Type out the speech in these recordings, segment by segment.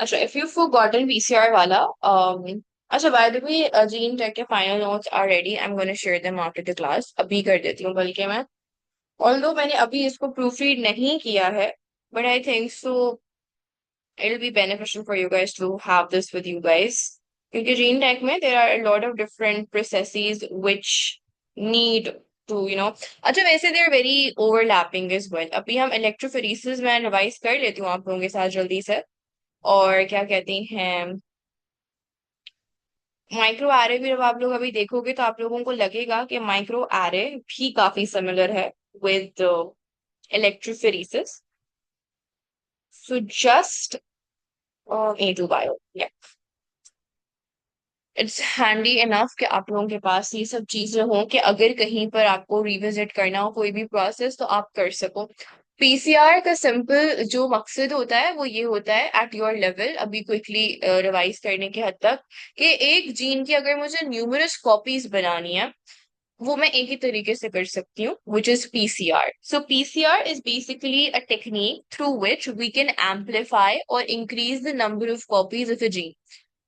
अच्छा, if you forgotten PCR वाला, अच्छा, by the way, gene tech के final notes are ready. I am gonna share them after the class. अभी कर देती हूँ बल्कि मैं, ऑल्दो मैंने अभी इसको प्रूफ रीड नहीं किया है, but I think so it'll be beneficial for you guys to have this with you guys, क्योंकि जीन टेक में there are a lot of different processes which need to, अच्छा, वैसे they are very overlapping as well। अभी हम electrophoresis में revise कर लेती हूँ आप लोगों के साथ जल्दी से। और क्या कहते हैं, माइक्रो एरे भी जब आप लोग अभी देखोगे तो आप लोगों को लगेगा कि माइक्रो एरे भी काफी सिमिलर है with electrophoresis. So just a to bio, it's handy enough कि आप लोगों के पास ये सब चीजें हों कि अगर कहीं पर आपको रिविजिट करना हो कोई भी प्रोसेस तो आप कर सको। पीसीआर का सिंपल जो मकसद होता है वो ये होता है, एट योर लेवल, अभी क्विकली रिवाइज करने के हद तक, कि एक जीन की अगर मुझे न्यूमरस कॉपीज बनानी है वो मैं एक ही तरीके से कर सकती हूँ, which is PCR. So PCR is basically a technique through which we can amplify और increase the number of copies of a gene.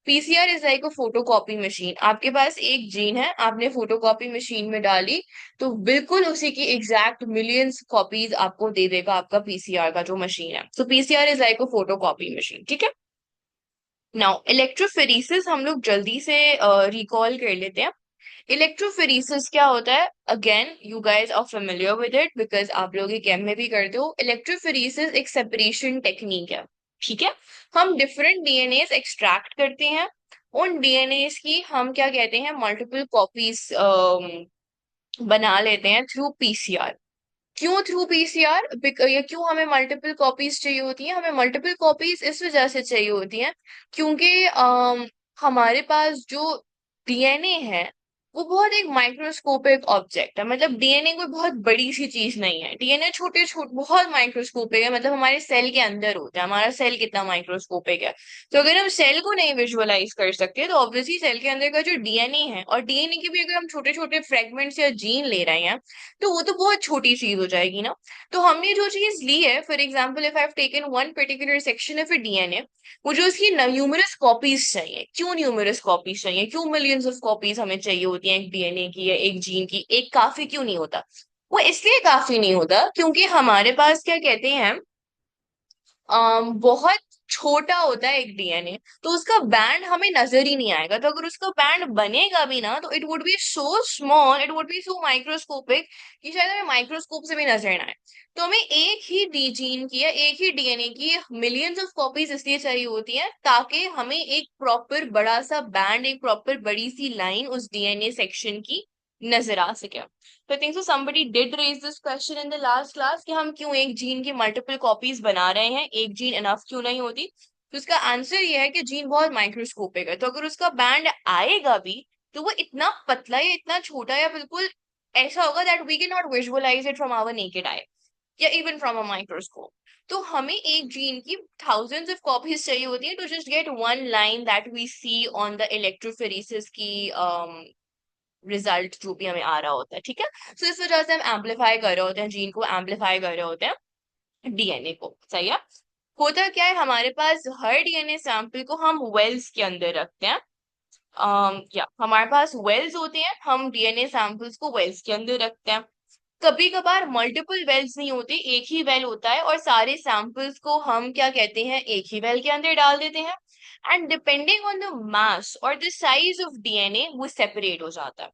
PCR is like a photocopy machine. आपके पास एक जीन है, आपने फोटोकॉपी मशीन में डाली, तो बिल्कुल उसी की एग्जैक्ट मिलियंस कॉपीज आपको दे देगा आपका पीसीआर का जो मशीन है। So PCR is like a photocopy machine, ठीक है। नाउ इलेक्ट्रोफेरेसिस हम लोग जल्दी से रिकॉल कर लेते हैं। इलेक्ट्रोफेरेसिस क्या होता है? Again you guys are familiar with it because आप लोग ये कैम में भी करते हो। इलेक्ट्रोफेरेसिस एक सेपरेशन टेक्निक है, ठीक है। हम डिफरेंट डीएनए एक्सट्रैक्ट करते हैं, उन डीएनए की हम क्या कहते हैं, मल्टीपल कॉपीज बना लेते हैं थ्रू पीसीआर। क्यों थ्रू पीसीआर? या क्यों हमें मल्टीपल कॉपीज चाहिए होती हैं? हमें मल्टीपल कॉपीज इस वजह से चाहिए होती हैं क्योंकि हमारे पास जो डीएनए है वो बहुत एक माइक्रोस्कोपिक ऑब्जेक्ट है। मतलब डीएनए कोई बहुत बड़ी सी चीज नहीं है, डीएनए छोटे छोटे बहुत माइक्रोस्कोपिक है। मतलब हमारे सेल के अंदर होता है, हमारा सेल कितना माइक्रोस्कोपिक है। तो अगर हम सेल को नहीं विजुअलाइज कर सकते तो ऑब्वियसली सेल के अंदर का जो डीएनए है, और डीएनए के भी अगर हम छोटे छोटे फ्रेगमेंट्स या जीन ले रहे हैं तो वो तो बहुत छोटी चीज हो जाएगी ना। तो हमने जो चीज ली है, for example if I have taken one particular section of a DNA, मुझे उसकी न्यूमरस कॉपीज चाहिए। क्यों न्यूमरस कॉपीज चाहिए? क्यों मिलियंस ऑफ कॉपीज हमें चाहिए होती हैं एक डीएनए की या एक जीन की? एक काफी क्यों नहीं होता? वो इसलिए काफी नहीं होता क्योंकि हमारे पास क्या कहते हैं, बहुत छोटा होता है एक डीएनए, तो उसका बैंड हमें नजर ही नहीं आएगा। तो अगर उसका बैंड बनेगा भी ना तो it would be so small, it would be so microscopic कि शायद हमें माइक्रोस्कोप से भी नजर ना आए। तो हमें एक ही डी जीन की या एक ही डीएनए की मिलियंस ऑफ कॉपीज इसलिए चाहिए होती हैं ताकि हमें एक प्रॉपर बड़ा सा बैंड, एक प्रॉपर बड़ी सी लाइन उस डीएनए सेक्शन की नजर आ सके। तो I think so somebody did raise this question in the last class कि हम क्यों एक जीन की मल्टीपल कॉपीज बना रहे हैं, एक जीन इनफ क्यों नहीं होती। तो उसका आंसर ये है कि जीन बहुत माइक्रोस्कोपिक है, तो अगर उसका बैंड आएगा भी तो वो इतना पतला या इतना छोटा या बिल्कुल ऐसा होगा that we can not visualize it from our naked eye या इवन फ्रॉम अ माइक्रोस्कोप। तो हमें एक जीन की थाउजेंड्स ऑफ कॉपीज चाहिए होती है to just get one line that we see on the electrophoresis की रिजल्ट जो भी हमें आ रहा होता है, ठीक है। सो इस वजह से हम एम्पलीफाई कर रहे होते हैं, जीन को एम्पलीफाई कर रहे होते हैं डीएनए को, सही है। होता क्या है, हमारे पास हर डीएनए सैंपल को हम वेल्स के अंदर रखते हैं। या हमारे पास वेल्स होते हैं, हम डीएनए सैंपल्स को वेल्स के अंदर रखते हैं। कभी कभार मल्टीपल वेल्स नहीं होते, एक ही वेल होता है और सारे सैंपल्स को हम क्या कहते हैं, एक ही वेल के अंदर डाल देते हैं। And depending on the mass और द साइज ऑफ डीएनए वो सेपरेट हो जाता है।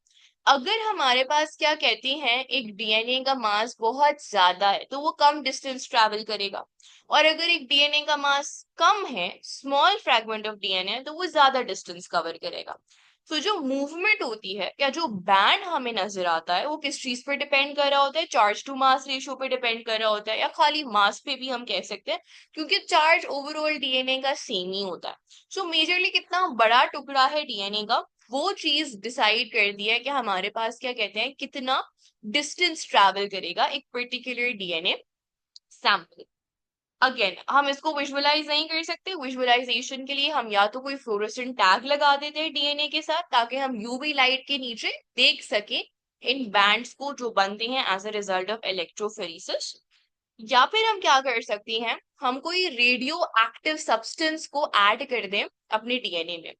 अगर हमारे पास क्या कहते हैं एक डीएनए का मास बहुत ज्यादा है तो वो कम डिस्टेंस ट्रैवल करेगा, और अगर एक डीएनए का मास कम है, स्मॉल फ्रैगमेंट ऑफ डीएनए, तो वो ज्यादा डिस्टेंस कवर करेगा। तो जो मूवमेंट होती है या जो बैंड हमें नजर आता है वो किस चीज पर डिपेंड कर रहा होता है? चार्ज टू मास रेशियो पे डिपेंड कर रहा होता है, या खाली मास पे भी हम कह सकते हैं, क्योंकि चार्ज ओवरऑल डीएनए का सेम ही होता है। सो मेजरली कितना बड़ा टुकड़ा है डीएनए का, वो चीज डिसाइड कर दिया है कि हमारे पास क्या कहते हैं कितना डिस्टेंस ट्रैवल करेगा एक पर्टिकुलर डीएनए सैंपल। अगेन हम इसको विजुअलाइज नहीं कर सकते, विजुअलाइजेशन के लिए हम या तो कोई फ्लोरोसेंट टैग लगा देते हैं डीएनए के साथ ताकि हम यूवी लाइट के नीचे देख सके इन बैंड्स को जो बनते हैं एज अ रिजल्ट ऑफ इलेक्ट्रोफेरेसिस, या फिर हम क्या कर सकते हैं, हम कोई रेडियो एक्टिव सब्सटेंस को ऐड कर दें अपने डीएनए में।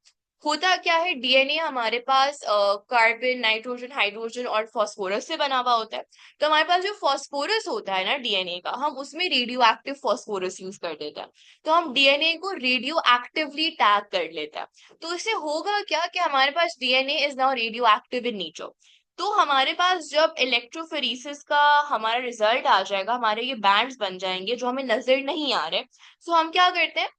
होता क्या है, डीएनए हमारे पास कार्बन, नाइट्रोजन, हाइड्रोजन और फास्फोरस से बना हुआ होता है। तो हमारे पास जो फास्फोरस होता है ना डीएनए का, हम उसमें रेडियो एक्टिव फास्फोरस यूज कर देते हैं। तो हम डीएनए को रेडियो एक्टिवली टैग कर लेते हैं। तो इससे होगा क्या कि हमारे पास DNA is now radio active in nature. तो हमारे पास जब इलेक्ट्रोफोरेसिस का हमारा रिजल्ट आ जाएगा, हमारे ये बैंड्स बन जाएंगे जो हमें नजर नहीं आ रहे। तो हम क्या करते हैं,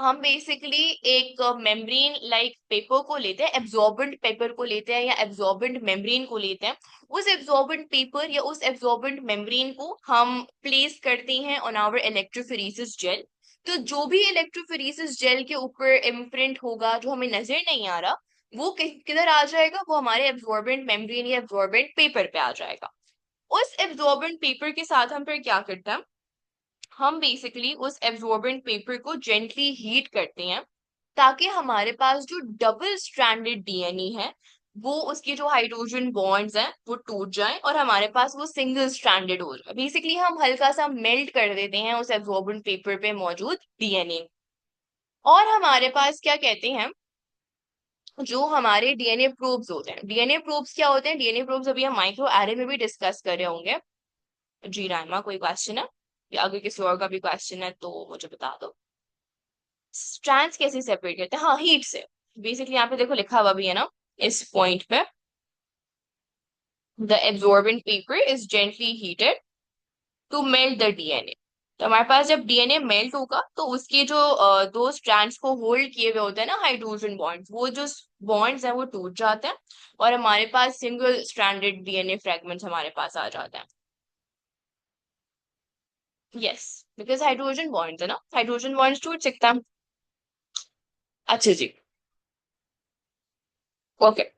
हम बेसिकली एक मेम्ब्रेन लाइक पेपर को लेते हैं, एब्जॉर्बेंट पेपर को लेते हैं या एब्जॉर्बेंट मेम्ब्रेन को लेते हैं। उस एब्जॉर्बेंट पेपर या उस एब्जॉर्बेंट मेम्ब्रेन को हम प्लेस करते हैं ऑन आवर इलेक्ट्रोफोरेसिस जेल। तो जो भी इलेक्ट्रोफोरेसिस जेल के ऊपर इम्प्रिंट होगा जो हमें नजर नहीं आ रहा, वो किधर आ जाएगा, वो हमारे एब्जॉर्बेंट मेम्ब्रेन या एब्जॉर्बेंट पेपर पे आ जाएगा। उस एब्जॉर्बेंट पेपर के साथ हम फिर क्या करते हैं, हम बेसिकली उस एब्जॉर्बेंट पेपर को जेंटली हीट करते हैं, ताकि हमारे पास जो डबल स्ट्रैंडेड डीएनए है, वो उसके जो हाइड्रोजन बॉन्ड्स हैं वो टूट जाएं और हमारे पास वो सिंगल स्ट्रैंडेड हो जाए। बेसिकली हम हल्का सा मेल्ट कर देते हैं उस एब्जॉर्बेंट पेपर पे मौजूद डीएनए। और हमारे पास क्या कहते हैं, जो हमारे डीएनए प्रोब्स होते हैं, डीएनए प्रोब्स क्या होते हैं, डीएनए प्रोब्स अभी हम माइक्रो एरे में भी डिस्कस कर रहे होंगे। जी राइमा, कोई क्वेश्चन है या अगर किसी और का भी क्वेश्चन है तो मुझे बता दो। स्ट्रैंड्स कैसे सेपरेट करते हैं, हाँ हीट से। बेसिकली यहाँ पे देखो लिखा हुआ भी है ना इस पॉइंट पे, the absorbent paper is gently heated to melt the DNA. तो हमारे पास जब डीएनए मेल्ट होगा तो उसके जो दो स्ट्रैंड्स को होल्ड किए हुए होते हैं ना हाइड्रोजन बॉन्ड्स, वो जो बॉन्ड्स हैं वो टूट जाते हैं और हमारे पास सिंगल स्ट्रैंडेड डीएनए फ्रेगमेंट्स हमारे पास आ जाते हैं। यस, बिकॉज हाइड्रोजन बॉन्ड्स है ना, हाइड्रोजन बॉन्ड्स टूट सकता है। अच्छा जी, ओके।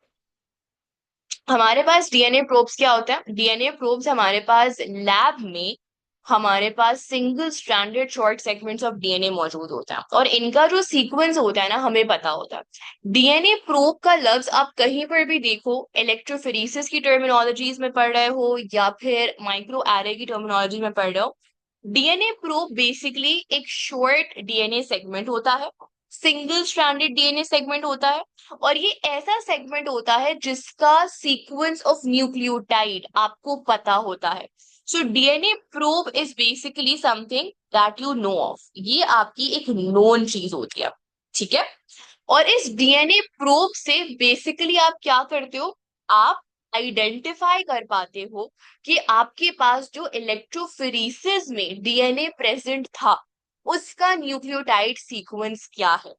हमारे पास डीएनए प्रोब्स क्या होता है, डीएनए प्रोब्स हमारे पास लैब में, हमारे पास single stranded short segments of DNA मौजूद होता है और इनका जो सीक्वेंस होता है ना हमें पता होता है। डीएनए प्रोब का लफ्ज आप कहीं पर भी देखो, इलेक्ट्रोफोरेसिस की टर्मिनोलॉजीज में पढ़ रहे हो या फिर माइक्रो एरे की टर्मिनोलॉजी में पढ़ रहे हो, डीएनए प्रोब बेसिकली एक शॉर्ट डीएनए सेगमेंट होता है, सिंगल स्ट्रैंडेड डीएनए सेगमेंट होता है। और ये ऐसा सेगमेंट होता है जिसका सीक्वेंस ऑफ न्यूक्लियोटाइड आपको पता होता है। So DNA probe is basically something that you know of, ये आपकी एक नोन चीज होती है, ठीक है। और इस डीएनए प्रोब से बेसिकली आप क्या करते हो, आप आइडेंटिफाई कर पाते हो कि आपके पास जो इलेक्ट्रोफोरेसिस में डीएनए प्रेजेंट था उसका न्यूक्लियोटाइड सीक्वेंस क्या है।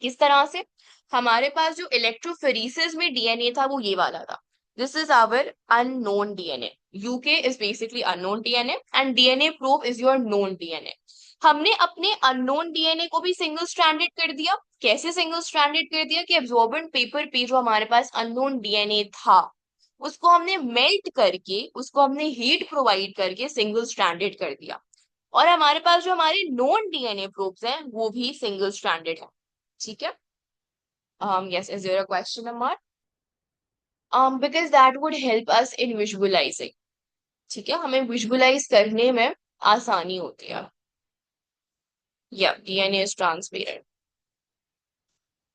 किस तरह से, हमारे पास जो इलेक्ट्रोफोरेसिस में डीएनए था वो ये वाला था, this is our unknown DNA, UK is basically unknown DNA and DNA probe is your known DNA. हमने अपने अननोन डीएनए को भी सिंगल स्ट्रैंडेड कर दिया। कैसे सिंगल स्ट्रैंडेड कर दिया कि एब्जॉर्बेंट पेपर पे जो हमारे पास अननोन डीएनए था उसको हमने मेल्ट करके, उसको हमने हीट प्रोवाइड करके सिंगल स्ट्रैंडेड कर दिया। और हमारे पास जो हमारे नॉन डीएनए प्रोब्स हैं वो भी सिंगल स्ट्रैंडेड है, ठीक है। Yes, is there a question, Amar? Because that would help us in visualizing. ठीक है, हमें विजुअलाइज करने में आसानी होती है। या डीएनए इज ट्रांसपेरेंट,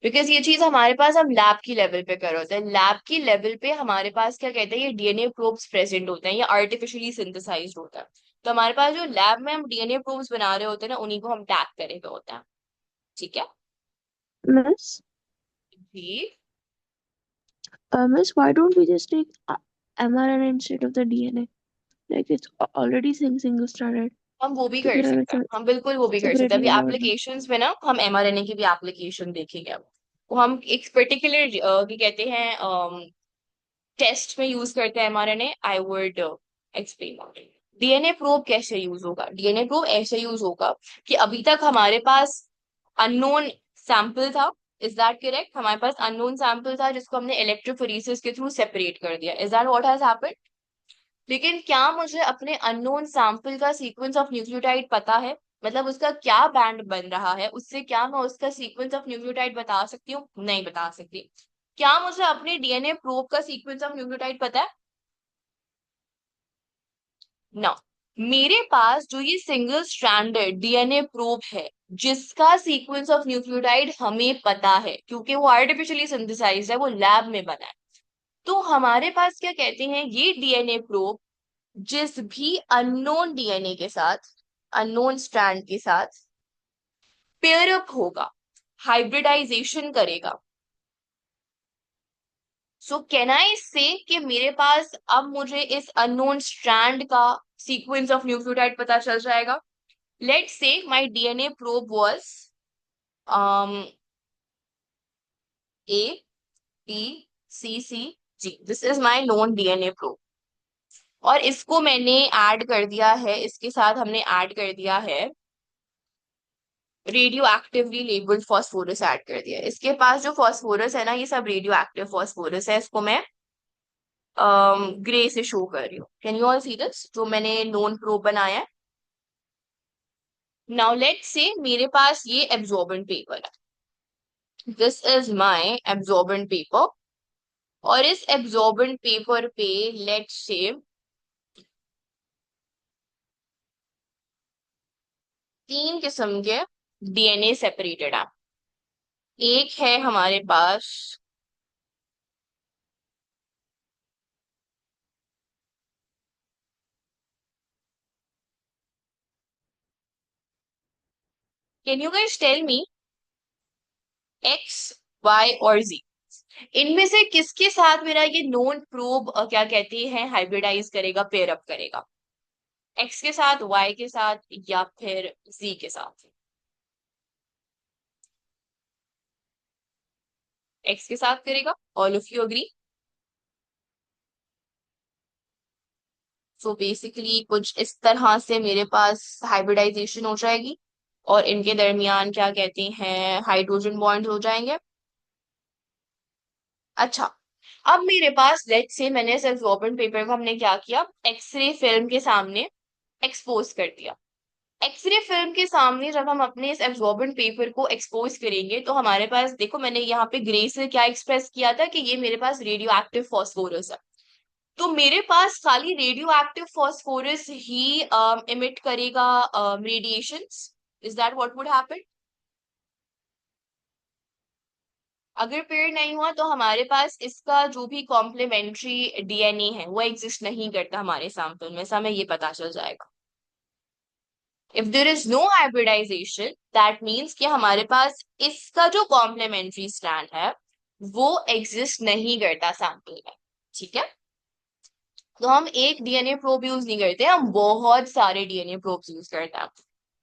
बिकॉज ये चीज हमारे पास हम लैब की लेवल पे कर होते हैं। लैब की लेवल पे हमारे पास क्या कहते हैं, ये डीएनए प्रोब्स प्रेजेंट होते हैं, ये आर्टिफिशियली सिंथेसाइज्ड होता है। तो हमारे पास जो लैब में हम डीएनए प्रोब्स बना रहे होते हैं ना, उन्हीं को हम टैग करे हुए होते हैं, ठीक है। Miss, ji, Miss, why don't we just take mRNA instead of the DNA? Like it's already single stranded. हम वो भी तो कर फिर हमें सकते हैं, हम बिल्कुल वो भी कर सकते हैं। सेपरेटली अभी नहीं करना। एप्लीकेशंस में ना हम एमआरएनए की भी एप्लीकेशन देखेंगे अब। वो हम एक पर्टिकुलर क्या कहते हैं टेस्ट में यूज करते हैं mRNA, I would explain. DNA probe कैसे यूज होगा, डीएनए प्रोब ऐसे यूज होगा कि अभी तक हमारे पास अननोन सैंपल था, इज दैट करेक्ट, हमारे पास अननोन सैंपल था जिसको हमने इलेक्ट्रोफोरेसिस के थ्रू सेपरेट कर दिया, is that what has happened. लेकिन क्या मुझे अपने अननोन सैंपल का सीक्वेंस ऑफ न्यूक्लियोटाइड पता है, मतलब उसका क्या बैंड बन रहा है, उससे क्या मैं उसका सीक्वेंस ऑफ न्यूक्लियोटाइड बता सकती हूँ, नहीं बता सकती। क्या मुझे अपने डीएनए प्रोब का सीक्वेंस ऑफ न्यूक्लियोटाइड पता है, नो। मेरे पास जो ये सिंगल स्ट्रैंडेड डीएनए प्रोब है, जिसका सीक्वेंस ऑफ न्यूक्लियोटाइड हमें पता है क्योंकि वो आर्टिफिशियली सिंथेसाइज्ड है, वो लैब में बना है, तो हमारे पास क्या कहते हैं, ये डीएनए प्रोब जिस भी अननोन डीएनए के साथ, अननोन स्ट्रैंड के साथ पेयर अप होगा, हाइब्रिडाइजेशन करेगा। सो कैन आई से कि मेरे पास अब मुझे इस अननोन स्ट्रैंड का सीक्वेंस ऑफ न्यूक्लियोटाइड पता चल जाएगा। Let's say my DNA probe was A B C C G, this is my known DNA probe, और इसको मैंने ऐड कर दिया है, इसके साथ हमने ऐड कर दिया है radio actively labelled phosphorus, add कर दिया है। इसके पास जो फॉस्फोरस है ना, ये सब रेडियो एक्टिव फॉस्फोरस है, इसको मैं ग्रे से शो कर रही हूँ। Can you all see this, जो मैंने नोन प्रोब बनाया है। नाउ लेट्स से मेरे पास ये एब्जॉर्बेंट पेपर है, this is my absorbent paper, और इस एब्जॉर्बेंट पेपर पे लेट्स से 3 किस्म के डीएनए सेपरेटेड है। एक है हमारे पास, can you guys tell me, X, Y और जी, इनमें से किसके साथ मेरा ये नोन प्रोब क्या कहते हैं, हाइब्रिडाइज करेगा, पेयर अप करेगा? एक्स के साथ, वाई के साथ, या फिर जी के साथ? एक्स के साथ करेगा। All of you agree? So basically कुछ इस तरह से मेरे पास हाइब्रिडाइजेशन हो जाएगी, और इनके दरमियान क्या कहते हैं, हाइड्रोजन बॉन्ड हो जाएंगे। अच्छा, अब मेरे पास लेट्स से मैंने इस एब्जॉर्बेंट पेपर को हमने क्या किया, एक्सरे फिल्म के सामने एक्सपोज कर दिया। एक्सरे फिल्म के सामने जब हम अपने इस एब्जॉर्बेंट पेपर को एक्सपोज करेंगे, तो हमारे पास देखो, मैंने यहाँ पे ग्रे से क्या एक्सप्रेस किया था कि ये मेरे पास रेडियो एक्टिव फॉस्फोरस है। तो मेरे पास खाली रेडियो एक्टिव फॉस्फोरस ही इमिट करेगा radiations. Is that what would happen? अगर पेड़ नहीं हुआ तो हमारे पास इसका जो भी कॉम्प्लीमेंट्री डीएनए है वो एग्जिस्ट नहीं करता हमारे सैंपल में, ऐसा हमें ये पता चल जाएगा। If there is no hybridization, that means कि हमारे पास इसका जो कॉम्प्लीमेंट्री स्ट्रैंड है वो एग्जिस्ट नहीं करता सैंपल में। ठीक है, तो हम एक डीएनए प्रोब यूज नहीं करते, हम बहुत सारे डीएनए प्रोब्स यूज करते हैं,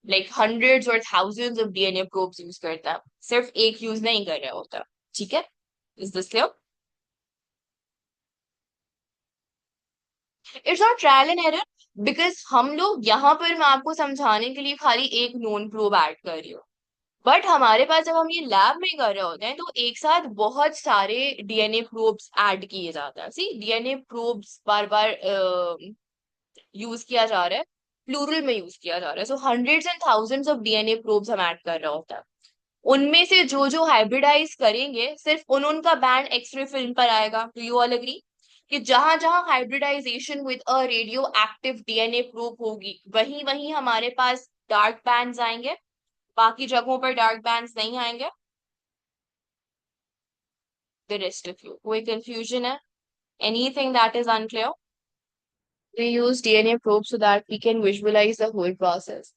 लाइक हंड्रेड्स और thousands of DNA probes use करते हैं, सिर्फ एक यूज नहीं कर रहे होता। ठीक है, is this clear? It's not trial and error, because हम लोग यहाँ पर, मैं आपको समझाने के लिए खाली एक नोन प्रोब ऐड कर रही हूँ, बट हमारे पास जब हम ये लैब में कर रहे होते हैं तो एक साथ बहुत सारे डीएनए प्रोब्स ऐड किए जाते हैं। सी, डीएनए प्रोब्स बार बार यूज किया जा रहा है, प्लूरल में यूज किया जा रहा है, so hundreds and thousands of DNA probes हम ऐड कर रहे होता है। उनमें से जो जो हाइब्रिडाइज करेंगे, सिर्फ उन उनका बैंड एक्सरे फिल्म पर आएगा। डू यू ऑल एग्री कि जहां जहां hybridization with a radioactive DNA probe होगी, वहीं वहीं हमारे पास डार्क बैंड्स आएंगे, बाकी जगहों पर डार्क बैंड्स नहीं आएंगे। द रेस्ट ऑफ यू, कोई कंफ्यूजन है? Anything that is unclear? We use DNA probes so that we can visualize the whole process.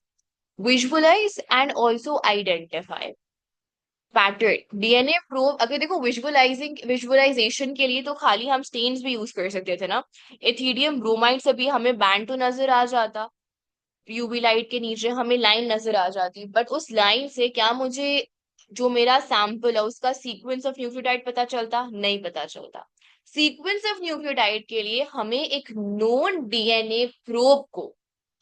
Visualize and also identify pattern. DNA probe, अगर देखो, विजुअलाइजेशन के लिए तो खाली हम स्टेन्स भी यूज कर सकते थे ना, एथिडियम ब्रोमाइड से भी हमें बैंड तो नजर आ जाता, यूवी लाइट के नीचे हमें लाइन नजर आ जाती, बट उस लाइन से क्या मुझे जो मेरा सैंपल है उसका सीक्वेंस ऑफ न्यूक्लियोटाइड पता चलता? नहीं पता चलता। सीक्वेंस ऑफ न्यूक्लियोटाइड के लिए हमें एक नोन डीएनए प्रोब को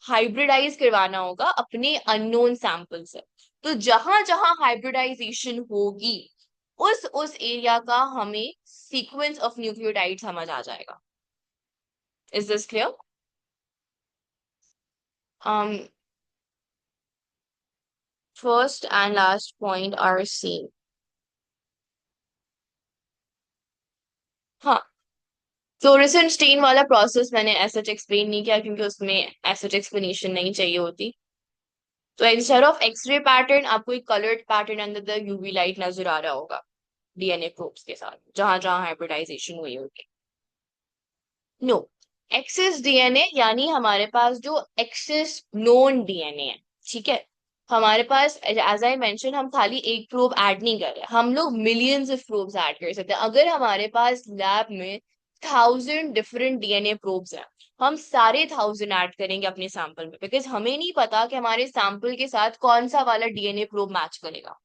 हाइब्रिडाइज करवाना होगा अपने अननोन सैंपल से। तो जहां जहां हाइब्रिडाइजेशन होगी, उस एरिया का हमें सीक्वेंस ऑफ न्यूक्लियोटाइड समझ आ जाएगा। Is this clear? First and last point are same. हाँ, फ्लोरेसेंट स्टेन वाला प्रोसेस मैंने ऐसा एक्सप्लेन नहीं किया क्योंकि उसमें ऐसा एक्सप्लेनेशन नहीं चाहिए होती। तो इंस्टेड ऑफ एक्सरे पैटर्न आपको एक coloured pattern under the UV light नजर आ रहा होगा डीएनए प्रोब्स के साथ, जहां जहां हाइब्रिडाइजेशन हुई होगी। नो, एक्सेस डीएनए यानी हमारे पास जो एक्सेस नोन डीएनए है, ठीक है। हमारे पास एज आई मेंशन हम खाली एक प्रोब ऐड नहीं कर रहे, हम लोग मिलियंस ऑफ प्रोब्स ऐड कर सकते हैं। अगर हमारे पास लैब में 1000 डिफरेंट डीएनए प्रोब्स हैं, हम सारे 1000 ऐड करेंगे अपने सैंपल में, बिकॉज हमें नहीं पता कि हमारे सैंपल के साथ कौन सा वाला डीएनए प्रोब मैच करेगा।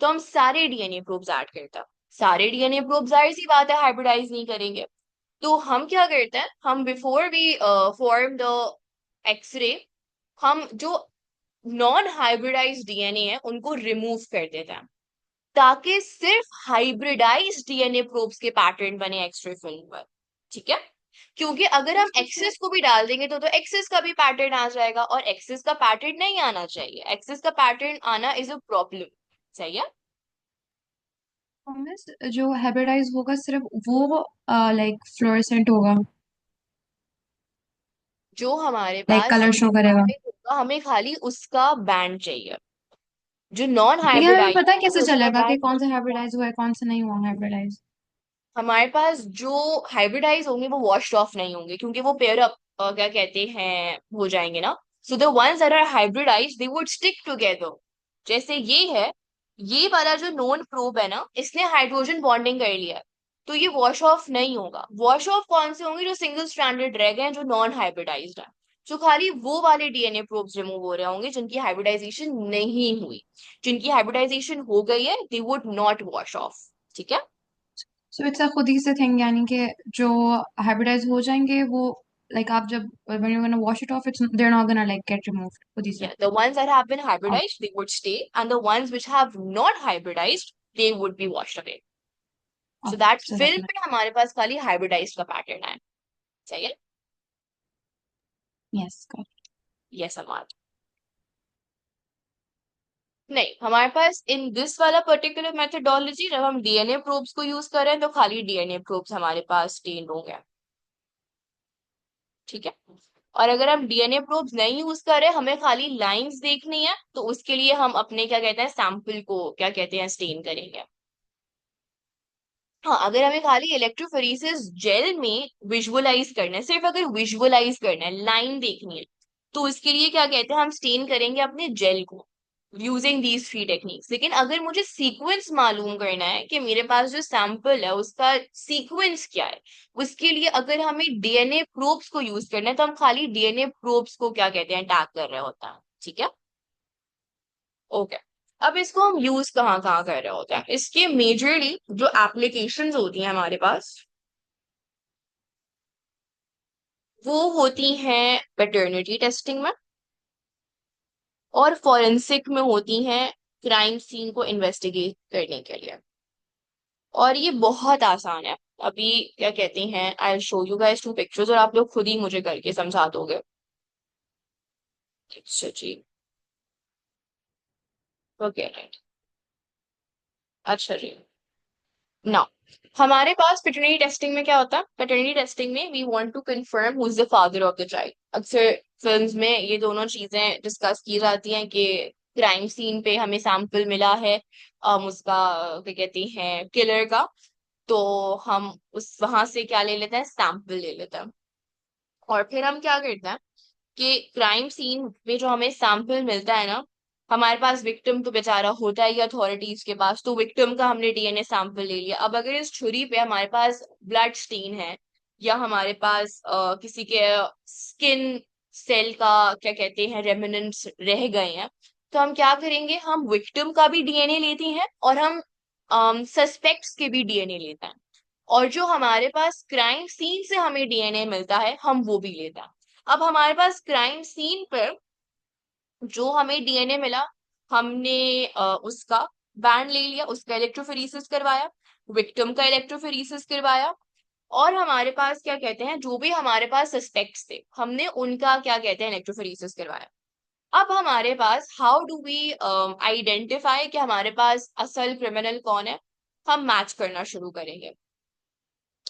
तो हम सारे डीएनए प्रोब्स ऐड करते हैं। सारे डीएनए प्रोब जाहिर सी बात है हाइब्रिडाइज नहीं करेंगे। तो हम क्या करते हैं, हम before we form the X ray, हम जो नॉन हाइब्रिडाइज डीएनए है उनको रिमूव कर देते हैं, ताकि सिर्फ हाइब्रिडाइज डीएनए प्रोब्स के पैटर्न बने एक्सरे फिल्म पर। ठीक है, क्योंकि अगर हम एक्सेस को भी डाल देंगे तो एक्सेस का भी पैटर्न आ जाएगा, और एक्सेस का पैटर्न नहीं आना चाहिए। एक्सेस का पैटर्न आना इज अ प्रॉब्लम। सही है। मिस, जो हाइब्रिडाइज होगा सिर्फ वो लाइक फ्लोरेसेंट होगा, जो हमारे लाइक पास कलर शो करेगा? होगा, हमें खाली उसका बैंड चाहिए। जो नॉन तो ये हमें हाइब्रिडाइज पता है कैसे उसका चलेगा कि बैंड कौन सा नहीं होगा। हाइब्रिडाइज हुआ है, कौन सा नहीं हुआ हाइब्रिडाइज? हमारे पास जो हाइब्रिडाइज होंगे वो वॉश ऑफ नहीं होंगे, क्योंकि वो पेयर अप क्या कहते हैं हो जाएंगे ना। So the ones that are hybridize they would stick together. जैसे ये है, ये वाला जो नोन प्रोब है ना, इसने हाइड्रोजन बॉन्डिंग कर लिया है, तो ये वॉश ऑफ नहीं होगा। वॉश ऑफ कौन से होंगे, जो सिंगल स्ट्रैंडेड रह गए हैं, जो नॉन हाइब्रिडाइज्ड है। जो खाली वो वाले डीएनए प्रोब्स रिमूव हो रहे होंगे जिनकी हाइब्रिडाइजेशन नहीं हुई। जिनकी हाइब्रिडाइजेशन हो गई है they would not wash off. ठीक है। सो इट्स अ खुद ही से थिंग, यानी कि जो हाइब्रिडाइज हो जाएंगे वो, लाइक आप जब when you're gonna wash it off, it's they're not gonna like get removed खुद ही से? Yeah, the ones that have been hybridized, they would stay, and the ones which have not hybridized, they would be washed away. So okay, that so film that. पे हमारे पास खाली hybridized का pattern है। सही है। Yes. Yes हमारा नहीं, हमारे पास इन दिस वाला पर्टिकुलर मेथोडोलॉजी जब हम डीएनए प्रोब्स को यूज कर रहे हैं तो खाली डीएनए प्रोब्स हमारे पास स्टेन होंगे। ठीक है। और अगर हम डीएनए प्रोब्स नहीं यूज कर रहे, हमें खाली लाइंस देखनी है, तो उसके लिए हम अपने क्या कहते हैं सैंपल को क्या कहते हैं स्टेन करेंगे। हाँ, अगर हमें खाली इलेक्ट्रोफोरेसिस जेल में विजुअलाइज करना है, सिर्फ अगर विजुअलाइज करना है, लाइन देखनी है, तो इसके लिए क्या कहते हैं हम स्टेन करेंगे अपने जेल को यूजिंग दीज थ्री टेक्निक्स। लेकिन अगर मुझे सीक्वेंस मालूम करना है कि मेरे पास जो सैंपल है उसका सीक्वेंस क्या है, उसके लिए अगर हमें डीएनए प्रोब्स को यूज करना है, तो हम खाली डीएनए प्रोब्स को क्या कहते हैं टैग कर रहे होता है। ठीक है। ओके। अब इसको हम यूज कहाँ कहाँ कर रहे होते हैं, इसके मेजरली जो एप्लीकेशंस होती हैं हमारे पास, वो होती हैं पेटर्निटी टेस्टिंग में, और फॉरेंसिक में होती हैं क्राइम सीन को इन्वेस्टिगेट करने के लिए। और ये बहुत आसान है। अभी क्या कहते हैं, I show you guys two pictures और आप लोग खुद ही मुझे करके समझा दोगे। अच्छा जी। Okay right. अच्छा जी। ना, हमारे पास पेटर्निटी टेस्टिंग में क्या होता है, पेटर्निटी टेस्टिंग में we want to confirm who is the father of the child. अक्सर फिल्म्स में ये दोनों चीजें डिस्कस की जाती हैं कि क्राइम सीन पे हमें सैंपल मिला है उसका क्या कहते हैं किलर का, तो हम उस वहां से क्या ले लेते हैं सैंपल ले लेते हैं। और फिर हम क्या करते हैं कि क्राइम सीन में जो हमें सैंपल मिलता है ना, हमारे पास विक्टिम तो बेचारा होता है अथॉरिटीज के पास, तो विक्टिम का हमने डीएनए सैंपल ले लिया। अब अगर इस छुरी पे हमारे पास ब्लड स्टेन है, या हमारे पास किसी के स्किन सेल का क्या कहते हैं रेमिनेंट्स रह गए हैं, तो हम क्या करेंगे, हम विक्टिम का भी डीएनए लेते हैं और हम सस्पेक्ट्स के भी डीएनए लेते हैं। और जो हमारे पास क्राइम सीन से हमें डीएनए मिलता है हम वो भी लेते हैं। अब हमारे पास क्राइम सीन पर जो हमें डीएनए मिला, हमने उसका बैंड ले लिया, उसका इलेक्ट्रोफोरेसिस करवाया, विक्टिम का इलेक्ट्रोफोरेसिस करवाया, और हमारे पास क्या कहते हैं जो भी हमारे पास सस्पेक्ट्स थे हमने उनका क्या कहते हैं इलेक्ट्रोफोरेसिस करवाया। अब हमारे पास हाउ डू वी आइडेंटिफाई कि हमारे पास असल क्रिमिनल कौन है, हम मैच करना शुरू करेंगे।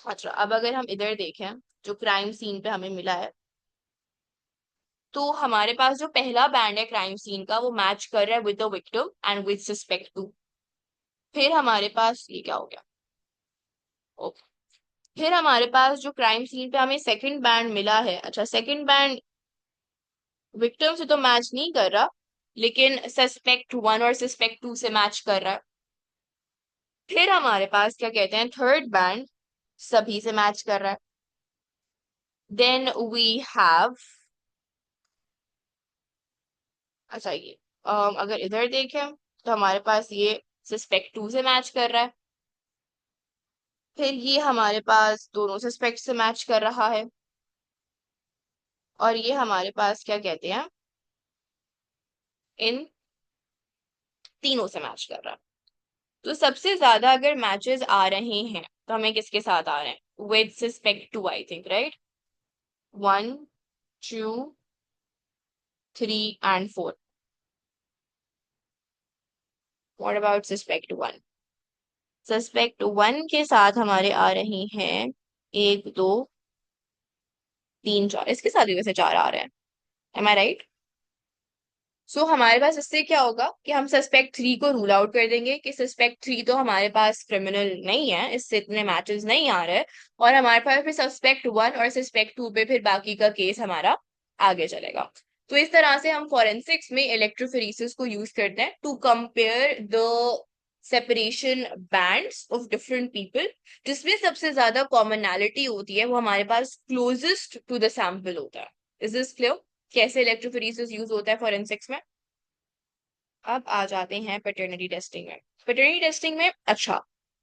अच्छा, अब अगर हम इधर देखें जो क्राइम सीन पे हमें मिला है, तो हमारे पास जो पहला बैंड है क्राइम सीन का वो मैच कर रहा है with the victim and with suspect two. फिर हमारे पास ये क्या हो गया, ओके। फिर हमारे पास जो क्राइम सीन पे हमें सेकंड बैंड मिला है, अच्छा सेकंड बैंड विक्टिम से तो मैच नहीं कर रहा, लेकिन सस्पेक्ट वन और सस्पेक्ट टू से मैच कर रहा है। फिर हमारे पास क्या कहते हैं, थर्ड बैंड सभी से मैच कर रहा है। देन वी हैव, अच्छा ये अगर इधर देखें तो हमारे पास ये सस्पेक्ट टू से मैच कर रहा है। फिर ये हमारे पास दोनों सस्पेक्ट से मैच कर रहा है, और ये हमारे पास क्या कहते हैं, इन तीनों से मैच कर रहा है। तो सबसे ज्यादा अगर मैचेस आ रहे हैं तो हमें किसके साथ आ रहे हैं, with suspect two, I think, right. 1 2 3 and 4। What about suspect one, suspect one के साथ हमारे आ रहे हैं 1 2 3 4, इसके साथ भी वैसे 4 आ रहे हैं, एम आई राइट। सो हमारे पास इससे क्या होगा कि हम सस्पेक्ट थ्री को रूल आउट कर देंगे कि सस्पेक्ट थ्री तो हमारे पास क्रिमिनल नहीं है, इससे इतने मैचेस नहीं आ रहे, और हमारे पास फिर सस्पेक्ट वन और सस्पेक्ट टू पे फिर बाकी का केस हमारा आगे चलेगा। तो इस तरह से हम फॉरेंसिक्स में इलेक्ट्रोफोरेसिस को यूज करते हैं to compare the separation bands of different people, जिसमें सबसे ज्यादा कॉमनैलिटी होती है वो हमारे पास क्लोजेस्ट टू द सैंपल होता है। इज दिस क्लियर कैसे इलेक्ट्रोफोरेसिस यूज होता है फॉरेंसिक्स में। अब आ जाते हैं पैटर्निटी टेस्टिंग में। पैटर्निटी टेस्टिंग में अच्छा,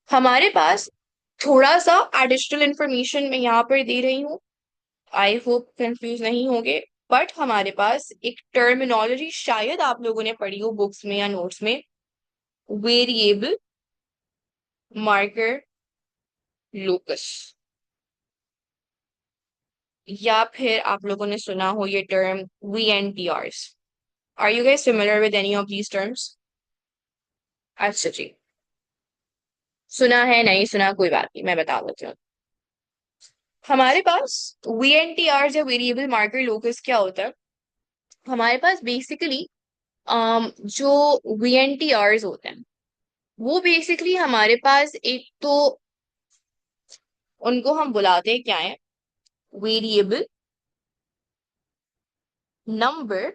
हमारे पास थोड़ा सा एडिशनल इंफॉर्मेशन मैं यहाँ पर दे रही हूँ, आई होप कंफ्यूज नहीं होंगे। बट हमारे पास एक टर्मिनोलॉजी शायद आप लोगों ने पढ़ी हो बुक्स में या नोट्स में, वेरिएबल मार्कर लोकस, या फिर आप लोगों ने सुना हो ये term VNTRs। Are you guys familiar with any of these terms. अच्छा जी, सुना है नहीं सुना कोई बात नहीं, मैं बता देती हूँ। हमारे पास VNTR या वेरिएबल मार्कर लोकस क्या होता है, हमारे पास बेसिकली जो VNTRs होते हैं वो बेसिकली हमारे पास एक तो उनको हम बुलाते हैं क्या है, वेरिएबल नंबर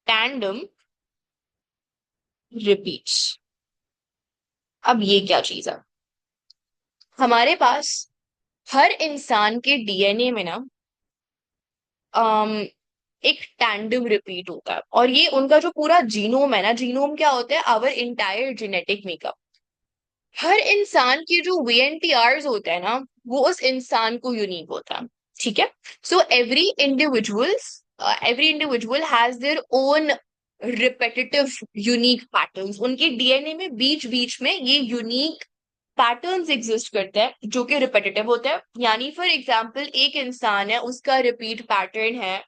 टैंडम रिपीट्स। अब ये क्या चीज है, हमारे पास हर इंसान के डीएनए में ना अम एक टैंडम रिपीट होता है, और ये उनका जो पूरा जीनोम है ना, जीनोम क्या होता है, आवर इंटायर जेनेटिक मेकअप। हर इंसान के जो VNTRs होते हैं ना वो उस इंसान को यूनिक होता है, ठीक है। So every individual has their own repetitive unique patterns, उनके डीएनए में बीच बीच में ये यूनिक पैटर्न्स एग्जिस्ट करते हैं जो कि रिपेटिटिव होते हैं। यानी फॉर एग्जाम्पल एक इंसान है, उसका रिपीट पैटर्न है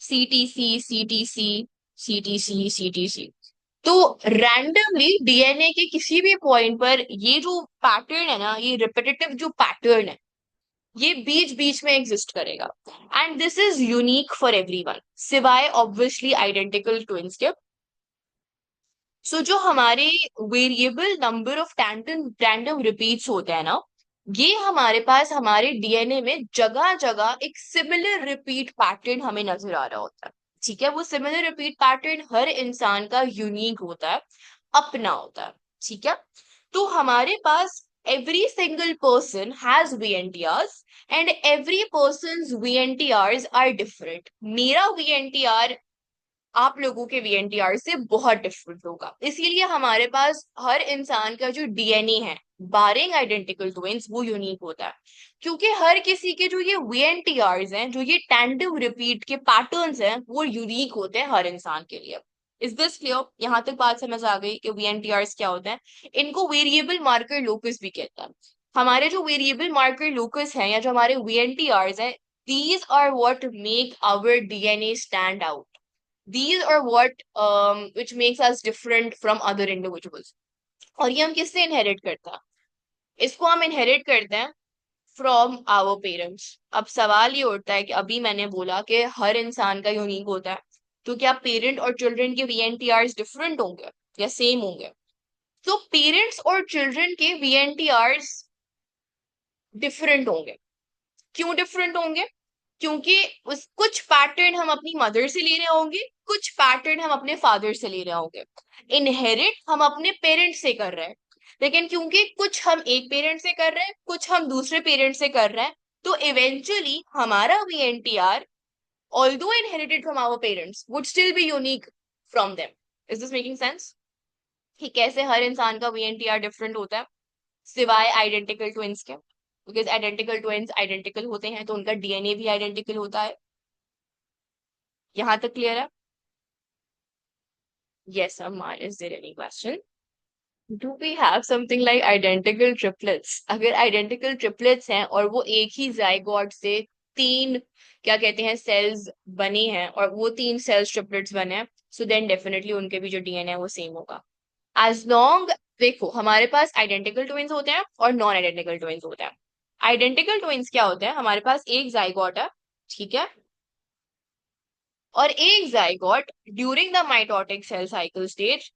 CTC CTC CTC CTC। तो रैंडमली डीएनए के किसी भी पॉइंट पर ये जो पैटर्न है ना, ये रिपीटेटिव जो पैटर्न है ये बीच बीच में एग्जिस्ट करेगा, and this is unique for everyone सिवाय ऑब्वियसली आइडेंटिकल ट्विंस के। सो जो हमारे variable number of random repeats होते हैं ना, ये हमारे पास हमारे डीएनए में जगह जगह एक सिमिलर रिपीट पैटर्न हमें नजर आ रहा होता है, ठीक है। वो सिमिलर रिपीट पैटर्न हर इंसान का यूनिक होता है, अपना होता है, ठीक है। तो हमारे पास every single person has VNTRs and every person's VNTRs are different। मेरा VNTR आप लोगों के VNTR से बहुत डिफरेंट होगा, इसीलिए हमारे पास हर इंसान का जो डीएनए है बारिंग आइडेंटिकल ट्विंस वो यूनिक होता है, क्योंकि हर किसी के जो ये VNTRs हैं, जो ये टैंडम रिपीट के पैटर्न्स हैं वो यूनिक होते हैं हर इंसान के लिए। इज दिस क्लियर, यहाँ तक बात समझ आ गई कि VNTRs क्या होते हैं। इनको वेरिएबल मार्कर लोकस भी कहता है। हमारे जो वेरिएबल मार्कर लोकस हैं या जो हमारे VNTRs हैं, these are what make our DNA stand out। These are what which makes us different from other individuals। और ये हम किससे इनहेरिट करता है, इसको हम इनहेरिट करते हैं फ्रॉम आवर पेरेंट्स। अब सवाल ये उठता है कि अभी मैंने बोला कि हर इंसान का यूनिक होता है, तो क्या पेरेंट और चिल्ड्रन के वीएनटीआर डिफरेंट होंगे या सेम होंगे? तो पेरेंट्स और चिल्ड्रन के वीएनटीआर डिफरेंट होंगे। क्यों डिफरेंट होंगे? क्योंकि उस कुछ पैटर्न हम अपनी मदर से ले रहे होंगे, कुछ पैटर्न हम अपने फादर से ले रहे होंगे। इनहेरिट हम अपने पेरेंट्स से कर रहे हैं, लेकिन क्योंकि कुछ हम एक पेरेंट से कर रहे हैं, कुछ हम दूसरे पेरेंट से कर रहे हैं, तो इवेंचुअली हमारा VNTR, although inherited from our parents, would still be unique from them. Is this making sense? कि कैसे हर इंसान का वीएनटीआर डिफरेंट होता है सिवाय आइडेंटिकल ट्विंस के। बिकॉज आइडेंटिकल ट्विंस आइडेंटिकल होते हैं तो उनका डीएनए भी आइडेंटिकल होता है। यहां तक क्लियर है? Yes, Ammar, is there any question? Do we have something like identical triplets? अगर identical triplets हैं और वो एक ही zygote से तीन, क्या कहते हैं, सेल्स बने हैं और वो तीन सेल्स ट्रिपलेट्स बने हैं, so then definitely उनके भी जो डीएनए है वो सेम होगा। As long, देखो हमारे पास आइडेंटिकल ट्विंस होते हैं और नॉन आइडेंटिकल ट्विंस होते हैं। आइडेंटिकल ट्विंस क्या होते हैं? हमारे पास एक जाइगोट है, ठीक है, और एक zygote during the mitotic cell cycle stage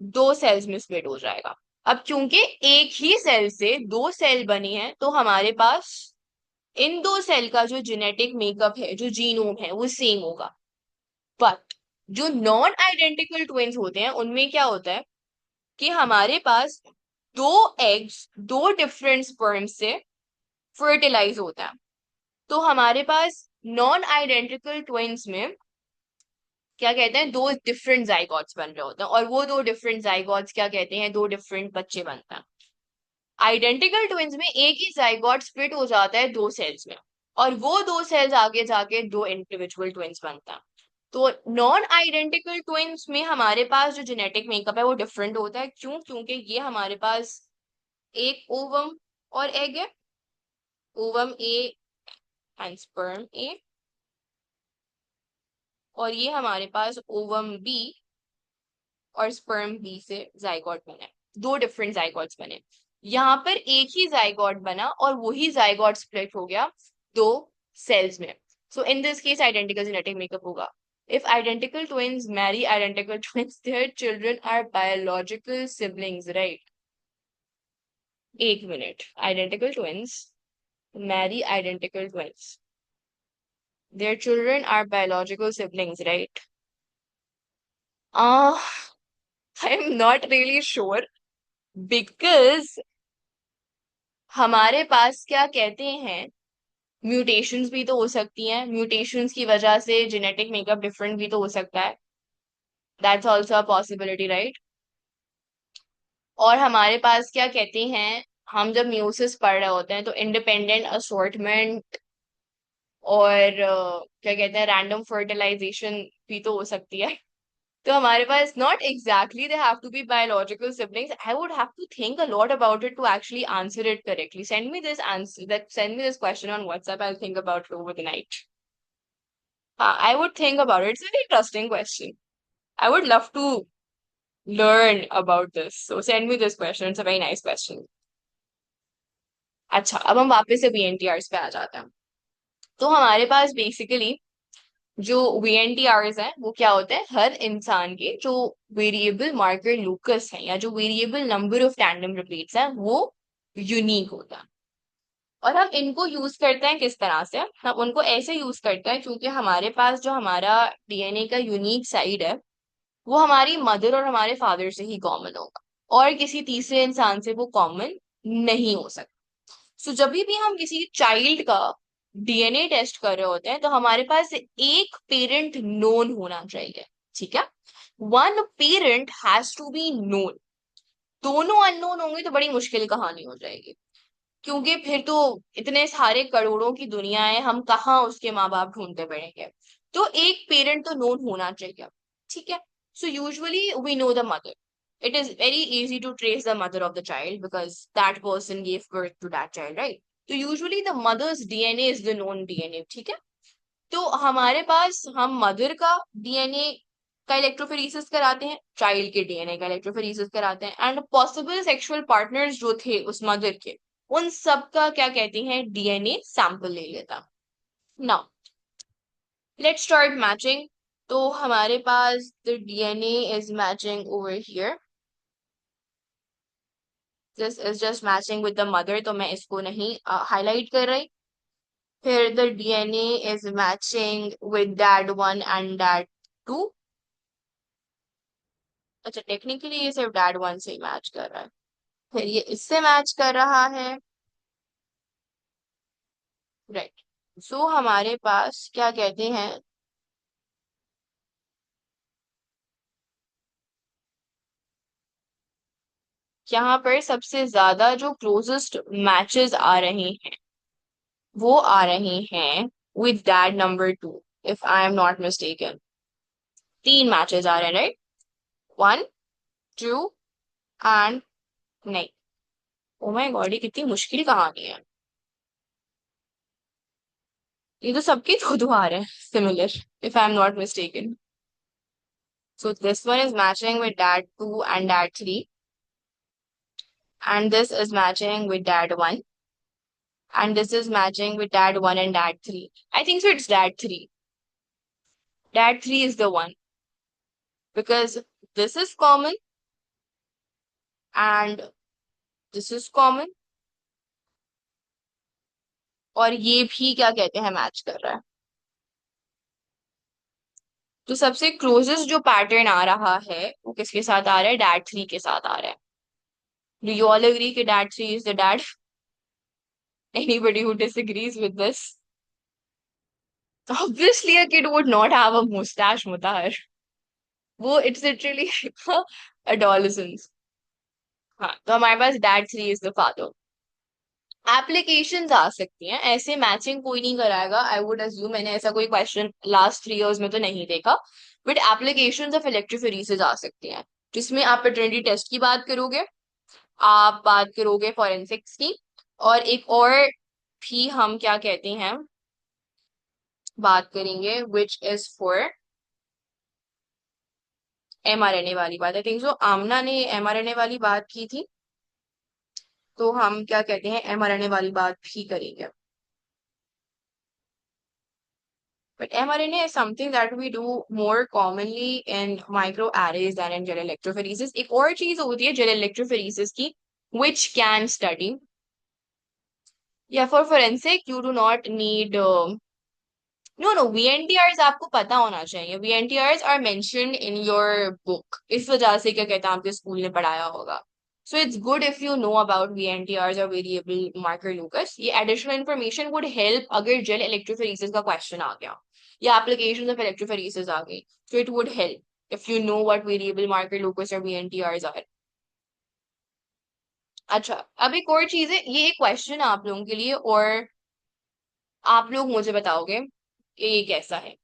दो सेल्स में स्प्लिट हो जाएगा। अब क्योंकि एक ही सेल से दो सेल बनी है, तो हमारे पास इन दो सेल का जो जेनेटिक मेकअप है, जो जीनोम है, वो सेम होगा। बट जो नॉन आइडेंटिकल ट्विंस होते हैं उनमें क्या होता है कि हमारे पास दो एग्स दो डिफरेंट स्पर्म से फर्टिलाइज होता है। तो हमारे पास नॉन आइडेंटिकल ट्विंस में क्या कहते हैं, दो डिफरेंट जाइगोट्स बन रहे होते हैं, और वो दो डिफरेंट जाइगोट्स क्या कहते हैं, दो डिफरेंट बच्चे बनते हैं। आइडेंटिकल ट्विंस में एक ही जाइगोट स्प्लिट हो जाता है दो सेल्स में, और वो दो सेल्स आगे जाके दो इंडिविजुअल ट्विंस बनता है। तो नॉन आइडेंटिकल ट्विंस में हमारे पास जो जेनेटिक मेकअप है वो डिफरेंट होता है। क्यों? क्योंकि ये हमारे पास एक ओवम और एग है, ओवम ए एंड स्पर्म ए, और ये हमारे पास ओवम बी और स्पर्म बी से जाइगोट बना है, दो डिफरेंट जाइगोट्स बने। यहाँ पर एक ही जाइगोट बना और वही जाइगोट स्प्लिट हो गया दो सेल्स में। So in this case identical genetic makeup होगा। If identical twins marry identical twins, their children are biological siblings, right? एक minute, identical twins marry identical twins, their children are biological siblings, right? uh I'm not really sure, because हमारे पास क्या कहते हैं, mutations भी तो हो सकती हैं, म्यूटेशंस की वजह से जेनेटिक मेकअप डिफरेंट भी तो हो सकता है। That's also a possibility, right? और हमारे पास क्या कहते हैं, हम जब म्यूसिस पढ़ रहे होते हैं तो इंडिपेंडेंट असॉर्टमेंट और क्या कहते हैं, रैंडम फर्टिलाइजेशन भी तो हो सकती है। तो हमारे पास not exactly they have to be biological siblings. I would have to think a lot about it to actually answer it correctly. Send me this answer, that send me this question on WhatsApp. I'll think about it over the night. I would think about it. It's a very interesting question. I would love to learn about this. So send me this question. It's a very nice question. अच्छा, अब हम वापस से बीएनटीआरस पे आ जाते हैं। तो हमारे पास बेसिकली जो वीएनटीआरस हैं वो क्या होते हैं, हर इंसान के जो वेरिएबल मार्कर लूकस है या जो variable number of tandem repeats हैं वो यूनिक होता है। और हम इनको यूज करते हैं किस तरह से? हम उनको ऐसे यूज करते हैं क्योंकि हमारे पास जो हमारा डीएनए का यूनिक साइड है वो हमारी मदर और हमारे फादर से ही कॉमन होगा, और किसी तीसरे इंसान से वो कॉमन नहीं हो सकता। सो जब भी हम किसी चाइल्ड का डीएनए टेस्ट कर रहे होते हैं तो हमारे पास एक पेरेंट नोन होना चाहिए, ठीक है? One parent has to be known. दोनों अननोन होंगे तो बड़ी मुश्किल कहानी हो जाएगी, क्योंकि फिर तो इतने सारे करोड़ों की दुनिया है, हम कहाँ उसके माँ बाप ढूंढते पड़ेंगे। तो एक पेरेंट तो नोन होना चाहिए, ठीक है? So usually we know the mother. It is very easy to trace the mother of the child because that person gave birth to that child, right? तो usually the mother's DNA is the known DNA, ठीक है? तो हमारे पास हम mother का DNA का electrophoresis कराते हैं, चाइल्ड के डीएनए का इलेक्ट्रोफोरेसिस कराते हैं, एंड पॉसिबल सेक्सुअल पार्टनर्स जो थे उस मदर के, उन सब का क्या कहते हैं, डीएनए सैंपल ले लेता। Now let's start matching. तो हमारे पास the DNA is matching over here, this is just matching with the mother, तो मैं इसको नहीं हाईलाइट कर रही। फिर the DNA is matching with dad 1 and dad 2। अच्छा, टेक्निकली ये सिर्फ डैड 1 से ही मैच कर रहा है, फिर ये इससे मैच कर रहा है, राइट। सो हमारे पास क्या कहते हैं, यहाँ पर सबसे ज्यादा जो क्लोजेस्ट मैचेस आ रहे हैं वो आ रहे हैं with dad number 2, if I am not mistaken. 3 matches आ रहे हैं, राइट, 1, 2 एंड, नहीं, ओ माय गॉड, ये कितनी मुश्किल कहानी है, ये तो सबके दो आ रहे हैं similar, if I am not mistaken. So this one is matching with dad 2 and dad 3, and this is matching with dad 1, and this is matching with dad 1 and dad 3. I think so it's dad 3. Dad 3 is the one, because this is common and this is common, और ये भी क्या कहते हैं, match कर रहा है। तो सबसे क्लोजेस्ट जो पैटर्न आ रहा है वो किसके साथ आ रहा है, डैड 3 के साथ आ रहा है। डू यू ऑल एग्री कि dad 3 is the dad? Anybody who disagrees with this? Obviously a kid would not have a mustache, Mutahar. वो इट्स लिटरली adolescence। हाँ, तो हमारे पास dad 3 is the father. Applications आ सकती हैं, ऐसे मैचिंग कोई नहीं कराएगा, आई वुड अज्यूम, मैंने ऐसा कोई क्वेश्चन लास्ट 3 इयर्स में तो नहीं देखा, बट एप्लीकेशंस ऑफ इलेक्ट्रोफोरेसिस आ सकती हैं, जिसमें आप पेटर्निटी टेस्ट की बात करोगे, आप बात करोगे फॉरेंसिक्स की, और एक और भी हम क्या कहते हैं बात करेंगे, विच इज फॉर एमआरएनए वाली बात। आई थिंक सो आमना ने एमआरएनए वाली बात की थी, तो हम क्या कहते हैं एमआरएनए वाली बात भी करेंगे। But mRNA is something that we do more commonly in microarrays than in gel electrophoresis. एक और चीज होती है gel electrophoresis की, which can study. Yeah, for forensic, you do not need. No, VNTRs आपको पता होना चाहिए। VNTRs are mentioned in your book. इस वजह से क्या कहते हैं आपके स्कूल ने पढ़ाया होगा। So it's good if you know about VNTRs or variable marker locus. ये additional information would help अगर gel electrophoresis का question आ गया या applications of electrophoresis आ गई, so it would help if you know what variable marker locus or VNTRs are. अच्छा, अब एक और चीज है, ये एक क्वेश्चन आप लोगों के लिए, और आप लोग मुझे बताओगे कि ये कैसा है।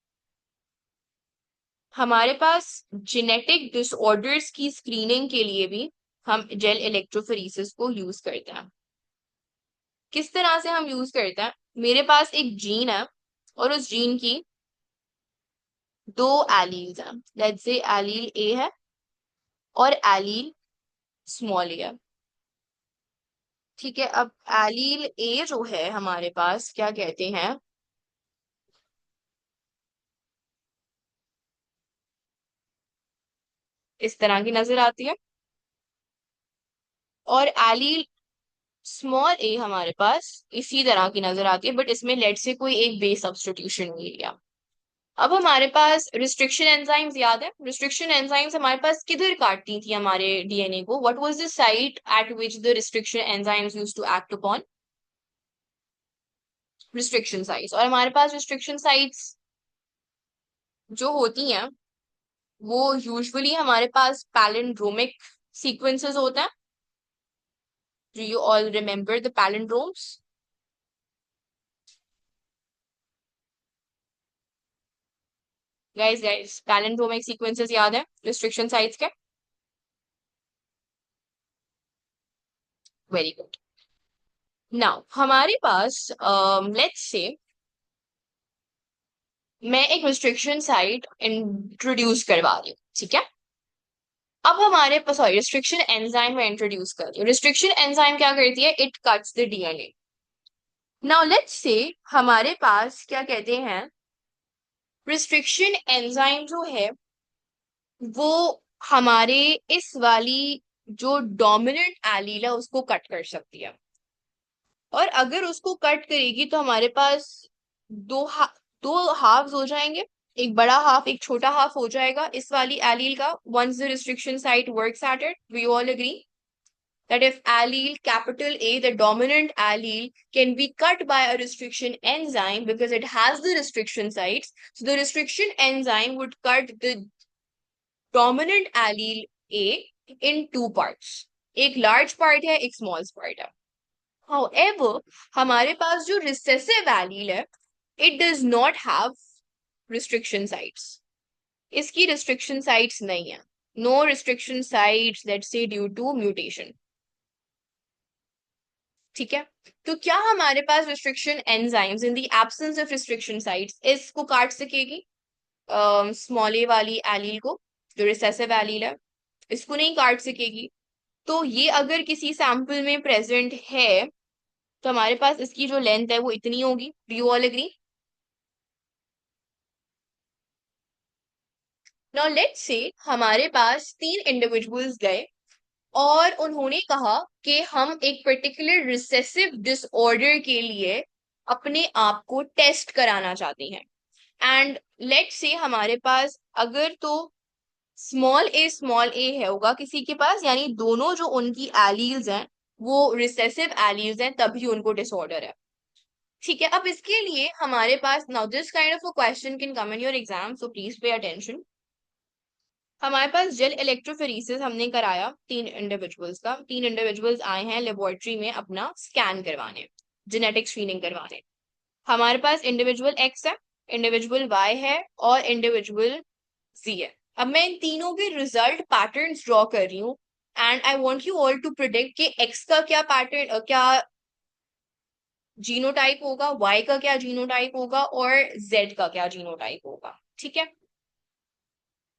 हमारे पास जेनेटिक डिसऑर्डर्स की स्क्रीनिंग के लिए भी हम जेल इलेक्ट्रोफोरेसिस को यूज करते हैं। किस तरह से हम यूज करते हैं, मेरे पास एक जीन है और उस जीन की 2 एलील्स हैं, लेट्स से एलील ए है और एलील स्मॉल ए है, ठीक है। अब एलील ए जो है हमारे पास क्या कहते हैं, इस तरह की नजर आती है, और एलील स्मॉल ए हमारे पास इसी तरह की नजर आती है, बट इसमें लेट से कोई एक बेस सब्स्टिट्यूशन हुई है। अब हमारे पास रिस्ट्रिक्शन एंजाइम्स याद है, रिस्ट्रिक्शन एंजाइम्स हमारे पास किधर काटती थी हमारे डीएनए को, what was the site at which the restriction enzymes used to act upon, restriction sites. और हमारे पास रिस्ट्रिक्शन साइट्स जो होती हैं वो यूजुअली हमारे पास पैलिंड्रोमिक सीक्वेंसेस होते हैं। Do you all remember the palindromes? Guys palindromic sequences याद है रिस्ट्रिक्शन साइट्स के? Very good. नाउ हमारे पास लेट्स से मैं एक रिस्ट्रिक्शन साइट इंट्रोड्यूस करवा रही हूँ, ठीक है। अब हमारे पास, सॉरी, रिस्ट्रिक्शन एंजाइम में इंट्रोड्यूस कर रही हूँ। रिस्ट्रिक्शन एंजाइम क्या करती है? It cuts the DNA. Now let's say हमारे पास क्या कहते हैं, रिस्ट्रिक्शन एंजाइम जो है वो हमारे इस वाली जो डोमिनेंट एलील है उसको कट कर सकती है। और अगर उसको कट करेगी तो हमारे पास दो हा, दो हाफ्स हो जाएंगे, एक बड़ा हाफ एक छोटा हाफ हो जाएगा इस वाली एलील का। Once the restriction site works at it, we all agree that if allele capital A, the dominant allele, can be cut by a restriction enzyme because it has the restriction sites, so the restriction enzyme would cut the dominant allele A in two parts. एक large part है, एक small part है। However, हमारे पास जो recessive allele है, it does not have restriction sites. इसकी restriction sites नहीं है। No restriction sites, let's say due to mutation. ठीक है। तो क्या हमारे पास restriction enzymes in the absence of restriction sites इसको काट सकेगी? स्मॉल ए वाली एलील को, जो रिसेसिव एलील है, इसको नहीं काट सकेगी। तो ये अगर किसी सैंपल में प्रेजेंट है तो हमारे पास इसकी जो लेंथ है वो इतनी होगी। Do you all agree? Now let's say हमारे पास 3 इंडिविजुअल्स गए और उन्होंने कहा कि हम एक पर्टिकुलर रिसेसिव डिसऑर्डर के लिए अपने आप को टेस्ट कराना चाहते हैं। एंड लेट से हमारे पास अगर तो स्मॉल ए है होगा किसी के पास, यानी दोनों जो उनकी एलील्स हैं वो रिसेसिव एलील्स हैं, तभी उनको डिसऑर्डर है। ठीक है। अब इसके लिए हमारे पास, now this kind of a question can come in your exam, so please pay attention. हमारे पास जेल इलेक्ट्रोफोरेसिस हमने कराया 3 इंडिविजुअल्स का। 3 इंडिविजुअल्स आए हैं लेबोरेटरी में अपना स्कैन करवाने, जेनेटिक स्क्रीनिंग करवाने। हमारे पास इंडिविजुअल एक्स है, इंडिविजुअल वाई है और इंडिविजुअल जी है। अब मैं इन तीनों के रिजल्ट पैटर्न्स ड्रॉ कर रही हूँ and I want you all to predict कि एक्स का क्या पैटर्न, क्या जीनोटाइप होगा, वाई का क्या जीनोटाइप होगा और जेड का क्या जीनोटाइप होगा। ठीक है।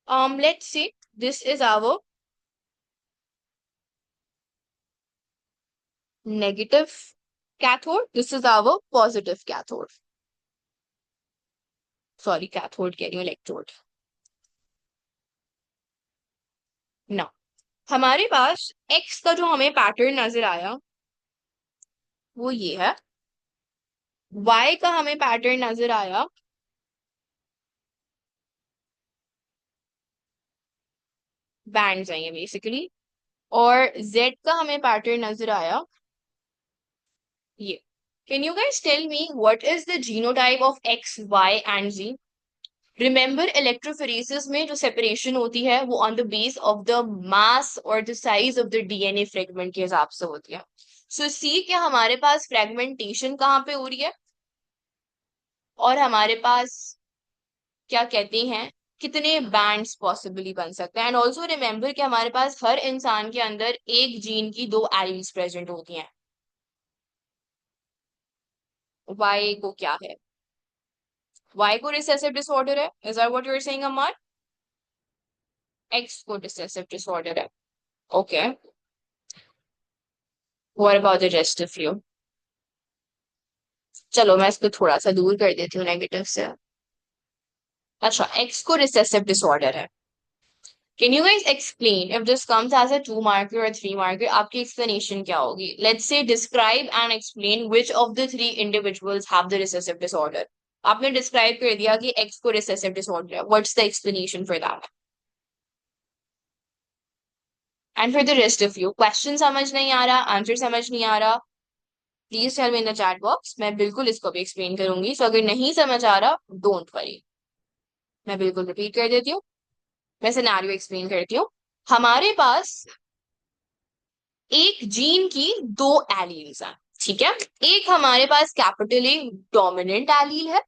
let's say this is our negative cathode, this is our positive cathode, sorry cathode कह रही हूँ, इलेक्ट्रोड। ना, हमारे पास x का जो हमें पैटर्न नजर आया वो ये है, y का हमें पैटर्न नजर आया बैंड्स हैं ये बेसिकली, और z का हमें पैटर्न नजर आया ये। Can you guys tell me what is the genotype of x, y and z? Remember, electrophoresis में जो सेपरेशन होती है वो on the base of the mass और the size of the DNA fragment के हिसाब से होती है। सो सी के हमारे पास फ्रेगमेंटेशन कहाँ पे हो रही है और हमारे पास क्या कहते हैं कितने बैंड्स पॉसिबली बन सकते हैं। एंड ऑल्सो रिमेंबर कि हमारे पास हर इंसान के अंदर एक जीन की 2 एलील्स प्रेजेंट होती हैं। वाई को क्या है? वाई को रिसेसिव डिसऑर्डर है, is that what you are saying Amar? X को रिसेसिव डिसऑर्डर है, okay. What about the rest of you? चलो मैं इसको थोड़ा सा दूर कर देती हूँ नेगेटिव से। अच्छा, एक्स को रिसेसिव डिसऑर्डर है। Can you guys explain if this comes as a 2 marker और 3 मार्कर, आपकी एक्सप्लेनेशन क्या होगी? Let's say describe and explain which of the 3 individuals have the recessive disorder. आपने डिस्क्राइब कर दिया कि एक्स को रिसेसिव डिसऑर्डर है, what's the explanation for that? And for the rest of you, question समझ नहीं आ रहा, आंसर समझ नहीं आ रहा, please tell me in the chat box, मैं बिल्कुल इसको भी एक्सप्लेन करूंगी। सो अगर नहीं समझ आ रहा, डोंट वरी, मैं बिल्कुल रिपीट कर देती हूँ, मैं सिनेरियो एक्सप्लेन करती हूँ। हमारे पास एक जीन की 2 एलील्स हैं, ठीक है। एक हमारे पास कैपिटल ए डोमिनेंट एलील है,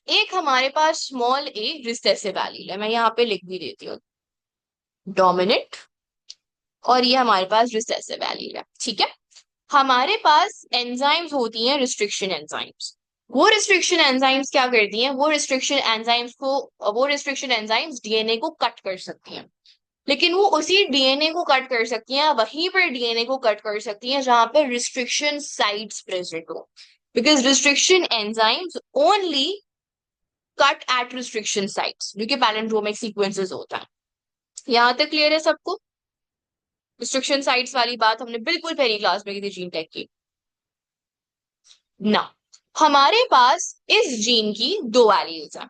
एक हमारे पास स्मॉल ए रिसेसिव एलील है। मैं यहाँ पे लिख भी देती हूँ, डोमिनेंट, और ये हमारे पास रिसेसिव एलील है, ठीक है। हमारे पास एंजाइम्स होती हैं रिस्ट्रिक्शन एंजाइम्स। वो रिस्ट्रिक्शन एंजाइम्स क्या करती हैं, वो रिस्ट्रिक्शन एंजाइम्स डीएनए को कट कर सकती हैं, लेकिन वो उसी डीएनए को कट कर सकती हैं, वहीं पर डीएनए को कट कर सकती हैं जहां पर रिस्ट्रिक्शन साइट्स प्रेजेंट हो, because restriction enzymes only cut at restriction sites, जो कि पैलिंड्रोमिक सीक्वेंसेस होता है। यहां तक क्लियर है सबको? रिस्ट्रिक्शन साइट्स वाली बात हमने बिल्कुल पहली क्लास में की थी जीन टेक की ना। हमारे पास इस जीन की दो एलील्स हैं,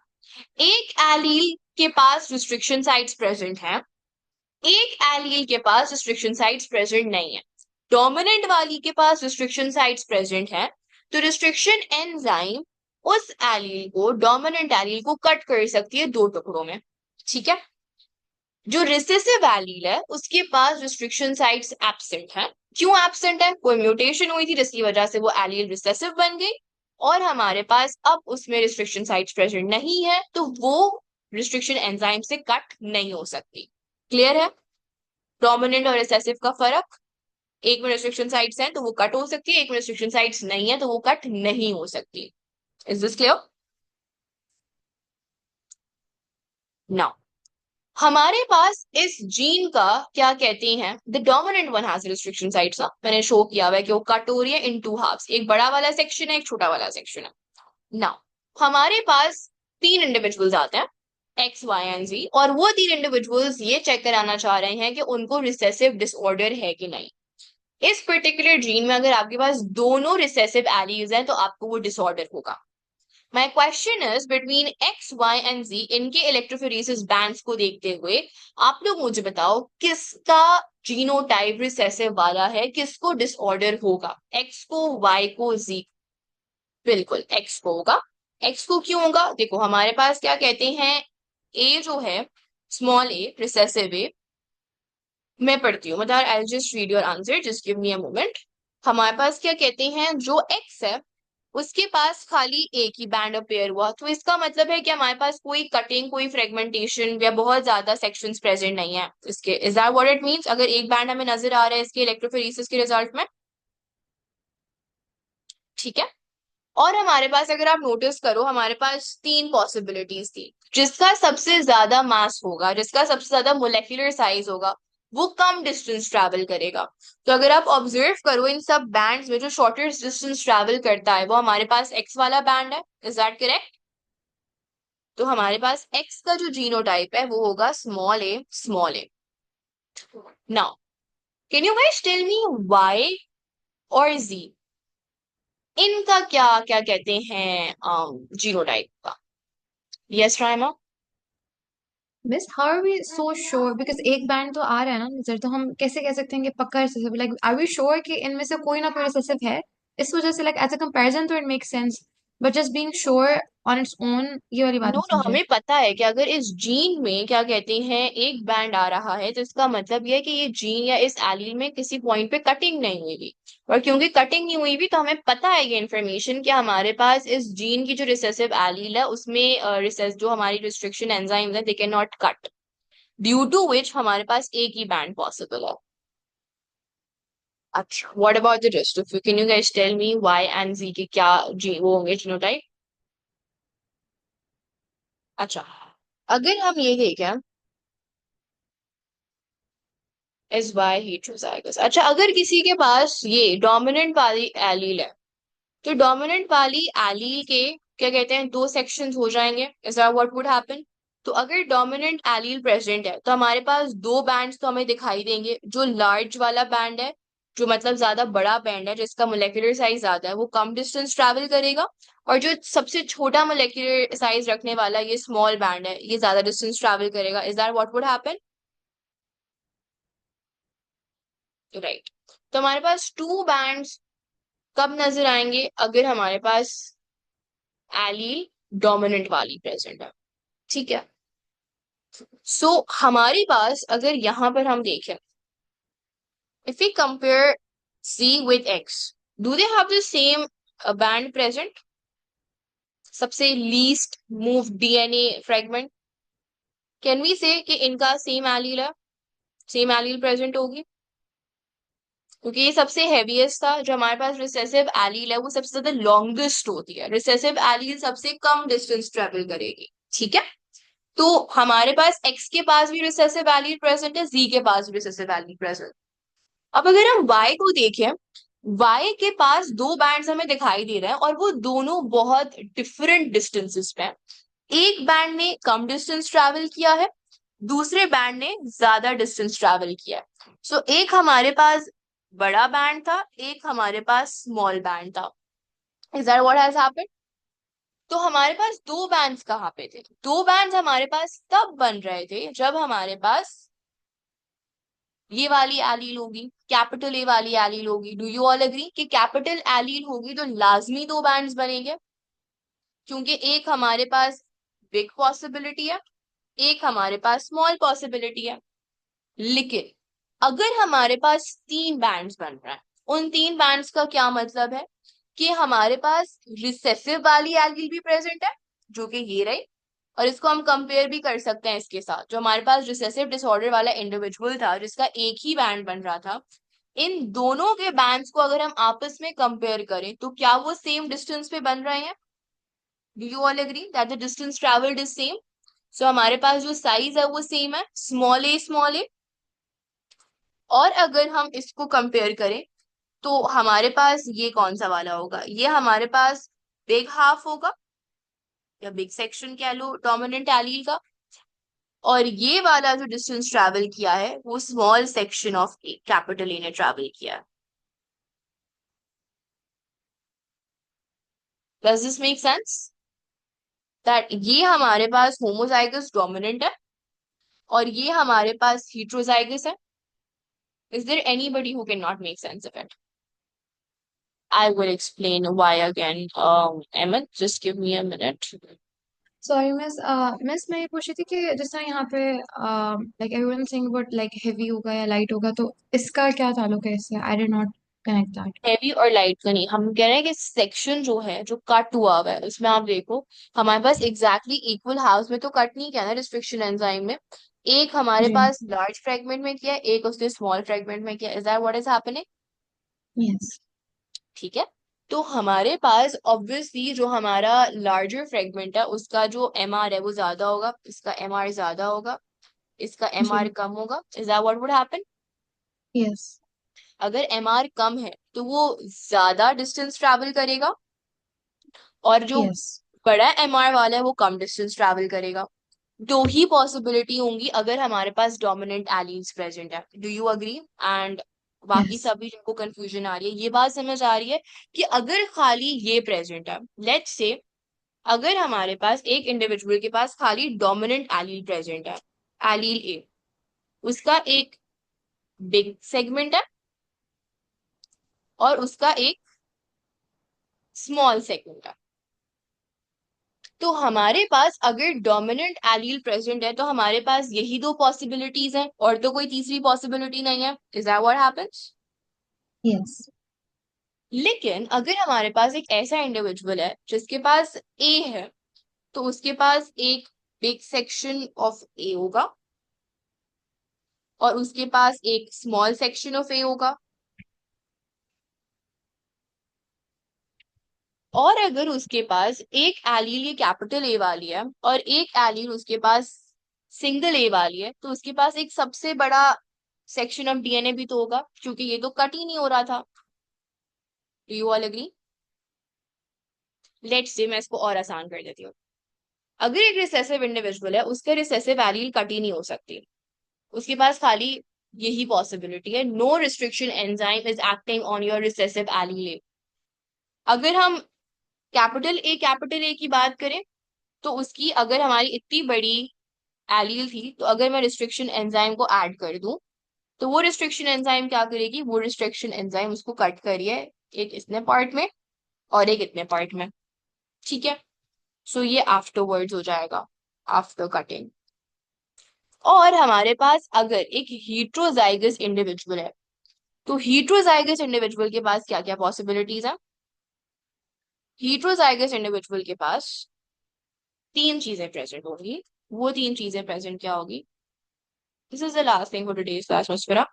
एक एलील के पास रिस्ट्रिक्शन साइट्स प्रेजेंट हैं, एक एलील के पास रिस्ट्रिक्शन साइट्स प्रेजेंट नहीं है। डोमिनेंट वाली के पास रिस्ट्रिक्शन साइट्स प्रेजेंट है, तो रिस्ट्रिक्शन एंजाइम उस एलील को, डोमिनेंट एलील को कट कर सकती है दो टुकड़ों में, ठीक है। जो रिसेसिव एलील है उसके पास रिस्ट्रिक्शन साइट्स एब्सेंट है। क्यों एब्सेंट है? कोई म्यूटेशन हुई थी जिसकी वजह से वो एलील रिसेसिव बन गई, और हमारे पास अब उसमें रिस्ट्रिक्शन साइट्स प्रेजेंट नहीं है, तो वो रिस्ट्रिक्शन एंजाइम से कट नहीं हो सकती। क्लियर है डोमिनेंट और रिसेसिव का फर्क? एक में रिस्ट्रिक्शन साइट्स हैं तो वो कट हो सकती है, एक में रिस्ट्रिक्शन साइट्स नहीं है तो वो कट नहीं हो सकती। Is this clear? नाउ हमारे पास इस जीन का क्या कहते हैं, the dominant one has restriction sites. मैंने शो किया हुआ है कि वो कट हो रही है इन टू हाफ्स, एक बड़ा वाला सेक्शन है, एक छोटा वाला सेक्शन है। नाउ हमारे पास तीन इंडिविजुअल्स आते हैं, एक्स वाई एंड जी, और वो तीन इंडिविजुअल्स ये चेक कराना चाह रहे हैं कि उनको रिसेसिव डिसऑर्डर है कि नहीं। इस पर्टिकुलर जीन में अगर आपके पास दोनों रिसेसिव एलीज हैं तो आपको वो डिसऑर्डर होगा। My question is between X Y and Z, इनके इलेक्ट्रोफोरेसिस बैंड्स को देखते हुए आप लोग मुझे बताओ किसका जीनोटाइप रिसेसिव वाला है, किसको डिसऑर्डर होगा, एक्स को, वाई को, जी? बिल्कुल एक्स को होगा। एक्स को क्यों होगा? देखो हमारे पास क्या कहते हैं, ए जो है, स्मॉल ए रिसेसिव ए, मैं पढ़ती हूँ, मतलब I just read your answer, just give me a moment. हमारे पास क्या कहते हैं, जो एक्स है उसके पास खाली एक ही बैंड अपेयर हुआ, तो इसका मतलब है कि हमारे पास कोई कटिंग, कोई फ्रेगमेंटेशन या बहुत ज्यादा सेक्शंस प्रेजेंट नहीं है इसके। Is that what it means? अगर एक बैंड हमें नजर आ रहा है इसके इलेक्ट्रोफोरेसिस के रिजल्ट में, ठीक है। और हमारे पास अगर आप नोटिस करो, हमारे पास तीन पॉसिबिलिटीज थी। जिसका सबसे ज्यादा मास होगा, जिसका सबसे ज्यादा मोलेक्युलर साइज होगा, वो कम डिस्टेंस ट्रैवल करेगा। तो अगर आप ऑब्जर्व करो इन सब बैंड्स में जो शॉर्टेस्ट डिस्टेंस ट्रैवल करता है वो हमारे पास एक्स वाला बैंड है। Is that correct? तो हमारे पास एक्स का जो जीनोटाइप है वो होगा small A small A. Now can you guys tell me Y और जी, इनका क्या क्या कहते हैं जीनोटाइप का? Yes Raima? Miss how are we so sure, because एक बैंड तो आ रहा है ना नजर, तो हम कैसे कह सकते हैं कि पक्का recessive? Like are we sure कि इनमें से कोई ना कोई रिसेसिव है? इस वजह से लाइक एज अ कंपैरिजन तो it make sense, but just being sure on its own, ये वाली बात नो नहीं नो, समझे। हमें पता है कि अगर इस जीन में क्या कहते हैं एक बैंड आ रहा है तो इसका मतलब यह है कि ये जीन या इस एलील में किसी पॉइंट पे कटिंग नहीं हुई थी, और क्योंकि कटिंग नहीं हुई भी तो हमें पता है ये इन्फॉर्मेशन कि हमारे पास इस जीन की जो रिसेसिव एलील है उसमें रिसेस जो हमारी रिस्ट्रिक्शन एंजाइम्स है they can not cut, due to which हमारे पास एक ही बैंड पॉसिबल है। अच्छा what about the rest of you, can you guys tell me Y and Z के क्या जी वो होंगे जीनोटाइप? अच्छा अगर हम ये देखें, एस वाई हेट्रोजाइगस। अच्छा अगर किसी के पास ये डोमिनेंट वाली एलील है तो डोमिनेंट वाली एलील के क्या कहते हैं दो सेक्शंस हो जाएंगे। Is that what would happen? तो अगर डोमिनेंट एलील प्रेजेंट है तो हमारे पास दो बैंड्स तो हमें दिखाई देंगे। जो लार्ज वाला बैंड है, जो मतलब ज्यादा बड़ा बैंड है, जिसका मोलेकुलर साइज ज्यादा है, वो कम डिस्टेंस ट्रैवल करेगा, और जो सबसे छोटा मोलेकुलर साइज रखने वाला ये स्मॉल बैंड है, ये ज्यादा डिस्टेंस ट्रैवल करेगा। Is that what would happen? Right. तो हमारे पास टू बैंड्स कब नजर आएंगे? अगर हमारे पास एलील डोमिनेंट वाली प्रेजेंट है, ठीक है। सो हमारे पास अगर यहां पर हम देखें, if we compare C with X, do they have the same band present? सबसे least move DNA fragment, can we say कि इनका सेम एलील है, सेम एलील प्रेजेंट होगी? क्योंकि ये सबसे हैवीएस्ट था। जो हमारे पास रिसेसिव एलील है वो सबसे ज्यादा लॉन्गेस्ट होती है, रिसेसिव एलील सबसे कम डिस्टेंस ट्रेवल करेगी। ठीक है, तो हमारे पास एक्स के पास भी रिसेसिव एलील प्रेजेंट है, जी के पास भी रिसेसिव एलील प्रेजेंट। अब अगर हम वाई को देखें, वाई के पास दो बैंड्स हमें दिखाई दे रहे हैं और वो दोनों बहुत डिफरेंट डिस्टेंसेस पे हैं। एक बैंड ने कम डिस्टेंस ट्रैवल किया है, दूसरे बैंड ने ज्यादा डिस्टेंस ट्रैवल किया है। सो एक हमारे पास बड़ा बैंड था, एक हमारे पास स्मॉल बैंड था। Is that what has happened? तो हमारे पास दो बैंड्स कहाँ पे थे? दो बैंड्स हमारे पास तब बन रहे थे जब हमारे पास ये वाली एलील होगी, कैपिटल ए वाली एलील होगी। डू यू ऑल एग्री कि कैपिटल एलील होगी तो लाजमी दो बैंड्स बनेंगे? क्योंकि एक हमारे पास बिग पॉसिबिलिटी है, एक हमारे पास स्मॉल पॉसिबिलिटी है। लेकिन अगर हमारे पास तीन बैंड्स बन रहे हैं, उन तीन बैंड्स का क्या मतलब है कि हमारे पास रिसेसिव वाली एलील भी प्रेजेंट है, जो कि ये रही। और इसको हम कंपेयर भी कर सकते हैं इसके साथ, जो हमारे पास रिसेसिव डिसऑर्डर वाला इंडिविजुअल था जिसका एक ही बैंड बन रहा था। इन दोनों के बैंड्स को अगर हम आपस में कंपेयर करें तो क्या वो सेम डिस्टेंस पे बन रहे हैं? Do you all agree that the distance travelled is same? So हमारे पास जो साइज है वो सेम है, स्मॉल ए स्मॉल ए। और अगर हम इसको कंपेयर करें तो हमारे पास ये कौन सा वाला होगा? ये हमारे पास बिग हाफ होगा या बिग सेक्शन कह लो डोमिनेंट एलील का। और ये वाला जो डिस्टेंस ट्रैवल किया है वो small section of A, capital A ने ट्रैवल किया है। Does this make sense that ये हमारे पास होमोजाइगस डोमिनेंट है और ये हमारे पास heterozygous है? Is there anybody who cannot make sense of it? I will explain why again. Emma, just give me a minute. Sorry miss, miss मैं ये पूछ रही थी कि जिस तरह यहाँ पे like everyone saying about like heavy होगा या लाइट होगा, तो इसका क्या ताल्लुक है इससे? I did not connect that. Heavy और लाइट का नहीं, हम कह रहे हैं कि सेक्शन जो है जो कट हुआ हुआ है उसमें आप देखो हमारे पास एग्जैक्टली इक्वल हाउस में तो कट नहीं किया ना रिस्ट्रिक्शन एंजाइम में। एक हमारे जी। पास लार्ज फ्रेगमेंट में किया है, एक उसने स्मॉल फ्रेगमेंट में किया। Is that what is happening? Yes. ठीक है, तो हमारे पास ऑब्वियसली जो हमारा लार्जर फ्रेगमेंट है उसका जो एमआर है वो ज्यादा होगा, इसका एमआर ज्यादा होगा, इसका एमआर जी। कम होगा। Is that what would happen? Yes. अगर एमआर कम है तो वो ज्यादा डिस्टेंस ट्रैवल करेगा, और जो यस। बड़ा एमआर वाला है वो कम डिस्टेंस ट्रैवल करेगा। दो ही पॉसिबिलिटी होंगी अगर हमारे पास डोमिनेंट एलील्स प्रेजेंट है। Do you agree? एंड बाकी यस। सभी जिनको कंफ्यूजन आ रही है ये बात समझ आ रही है कि अगर खाली ये प्रेजेंट है, लेट्स से अगर हमारे पास एक इंडिविजुअल के पास खाली डोमिनेंट एलील प्रेजेंट है, एलील ए, उसका एक बिग सेगमेंट है और उसका एक स्मॉल सेगमेंट है। तो हमारे पास अगर डोमिनेंट एलील प्रेजेंट है तो हमारे पास यही दो पॉसिबिलिटीज हैं और तो कोई तीसरी पॉसिबिलिटी नहीं है। Is that what happens? Yes. लेकिन अगर हमारे पास एक ऐसा इंडिविजुअल है जिसके पास ए है तो उसके पास एक बिग सेक्शन ऑफ ए होगा और उसके पास एक स्मॉल सेक्शन ऑफ ए होगा। और अगर उसके पास एक एलील ये कैपिटल ए वाली है और एक एलील उसके पास सिंगल ए वाली है तो उसके पास एक सबसे बड़ा सेक्शन ऑफ डीएनए भी तो होगा, क्योंकि ये तो कट ही नहीं हो रहा था। Do you all agree? Let's say मैं इसको और आसान कर देती हूँ। अगर एक रिसेसिव इंडिविजुअल है उसका रिसेसिव एलील कट ही नहीं हो सकती, उसके पास खाली यही पॉसिबिलिटी है, no restriction enzyme is acting on your recessive allele. अगर हम कैपिटल ए की बात करें तो उसकी अगर हमारी इतनी बड़ी एलील थी तो अगर मैं रिस्ट्रिक्शन एंजाइम को ऐड कर दूं तो वो रिस्ट्रिक्शन एंजाइम क्या करेगी? वो रिस्ट्रिक्शन एंजाइम उसको कट करिए, एक इतने पार्ट में और एक इतने पार्ट में। ठीक है, सो ये आफ्टरवर्ड्स हो जाएगा, आफ्टर कटिंग। और हमारे पास अगर एक हीट्रोजाइगस इंडिविजुअल है तो हीट्रोजाइगस इंडिविजुअल के पास क्या क्या पॉसिबिलिटीज है? हीट्रोजाइगस इंडिविजुअल के पास तीन चीजें प्रेजेंट होंगी। वो तीन चीजें प्रेजेंट क्या होगी? This is the last thing for today's class मस्कुरा।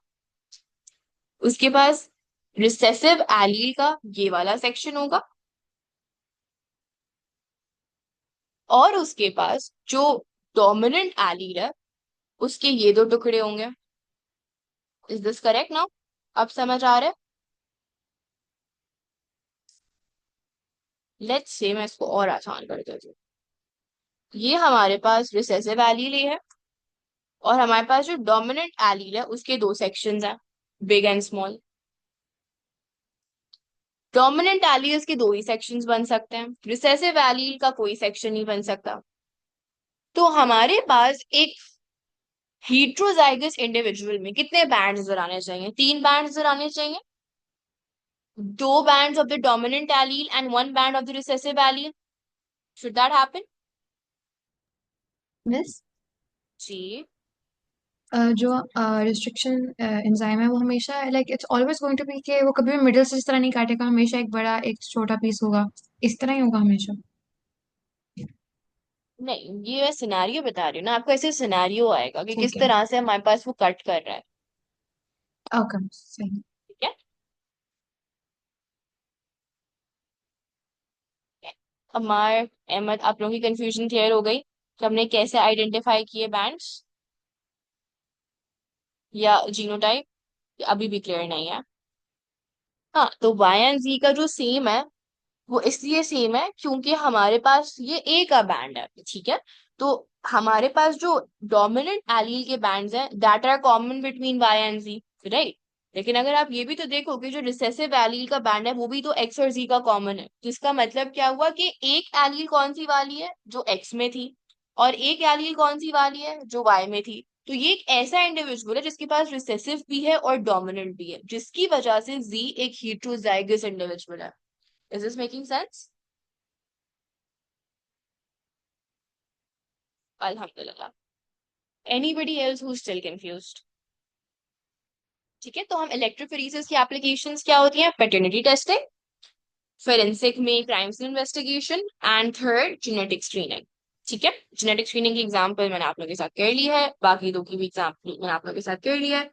उसके पास रिसेसिव एलील का ये वाला सेक्शन होगा, और उसके पास जो डोमिनेंट एलील है उसके ये दो टुकड़े होंगे। Is this correct now? अब समझ आ रहा है? लेट्स से मैं इसको और आसान कर देती हूँ। ये हमारे पास रिसेसिव एलील है, और हमारे पास जो डोमिनेंट एलील है उसके दो सेक्शंस हैं, big and small. Dominant alleles के दो ही सेक्शंस बन सकते हैं, रिसेसिव एलील का कोई सेक्शन नहीं बन सकता। तो हमारे पास एक हेट्रोजाइगस इंडिविजुअल में कितने बैंड नजर आने चाहिए? 3 बैंड नजर आने चाहिए। 2 bands of the dominant allele and 1 band of the recessive allele. Should that happen? Miss जी। जो रिस्ट्रिक्शन एंजाइम है वो हमेशा like it's always going to be कि वो कभी भी मिडिल से इस तरह नहीं काटेगा, हमेशा एक बड़ा एक छोटा पीस होगा, इस तरह ही होगा हमेशा। नहीं, ये मैं सिनेरियो बता रही हूँ ना आपको, ऐसे सिनेरियो आएगा कि ठीक किस है। तरह से हमारे पास वो कट कर रहा है। ओके सही। ठीक है। अमार, अहमद, आप लोगों की कंफ्यूजन क्लियर हो गई कि हमने कैसे आइडेंटिफाई किए बैंड्स या जीनोटाइप? अभी भी क्लियर नहीं है? हाँ, तो वाई एंड जी का जो सेम है वो इसलिए सेम है क्योंकि हमारे पास ये ए का बैंड है, ठीक है। तो हमारे पास जो डोमिनेंट एलील के बैंड्स हैं that are common between Y and G, right. लेकिन अगर आप ये भी तो देखो कि जो रिसेसिव एलील का बैंड है वो भी तो एक्स और जी का कॉमन है, जिसका मतलब क्या हुआ कि एक एलील कौन सी वाली है जो एक्स में थी, और एक एलील कौन सी वाली है जो वाई में थी। तो ये एक ऐसा इंडिविजुअल है जिसके पास रिसेसिव भी है और डोमिनेंट भी है, जिसकी वजह से जी एक हेटेरोजाइगस इंडिविजुअल है। Is this making sense? Alhamdulillah. Anybody else who's still confused? ठीक है, तो हम इलेक्ट्रोफोरेसिस की एप्लीकेशंस क्या होती हैं? पैटर्निटी टेस्टिंग, फोरेंसिक में crime scene investigation, and third genetic screening. ठीक है, जेनेटिक स्क्रीनिंग की एग्जांपल मैंने आप लोगों के साथ कर ली है, बाकी दो की भी एग्जांपल मैंने आप लोगों के साथ कर लिया है।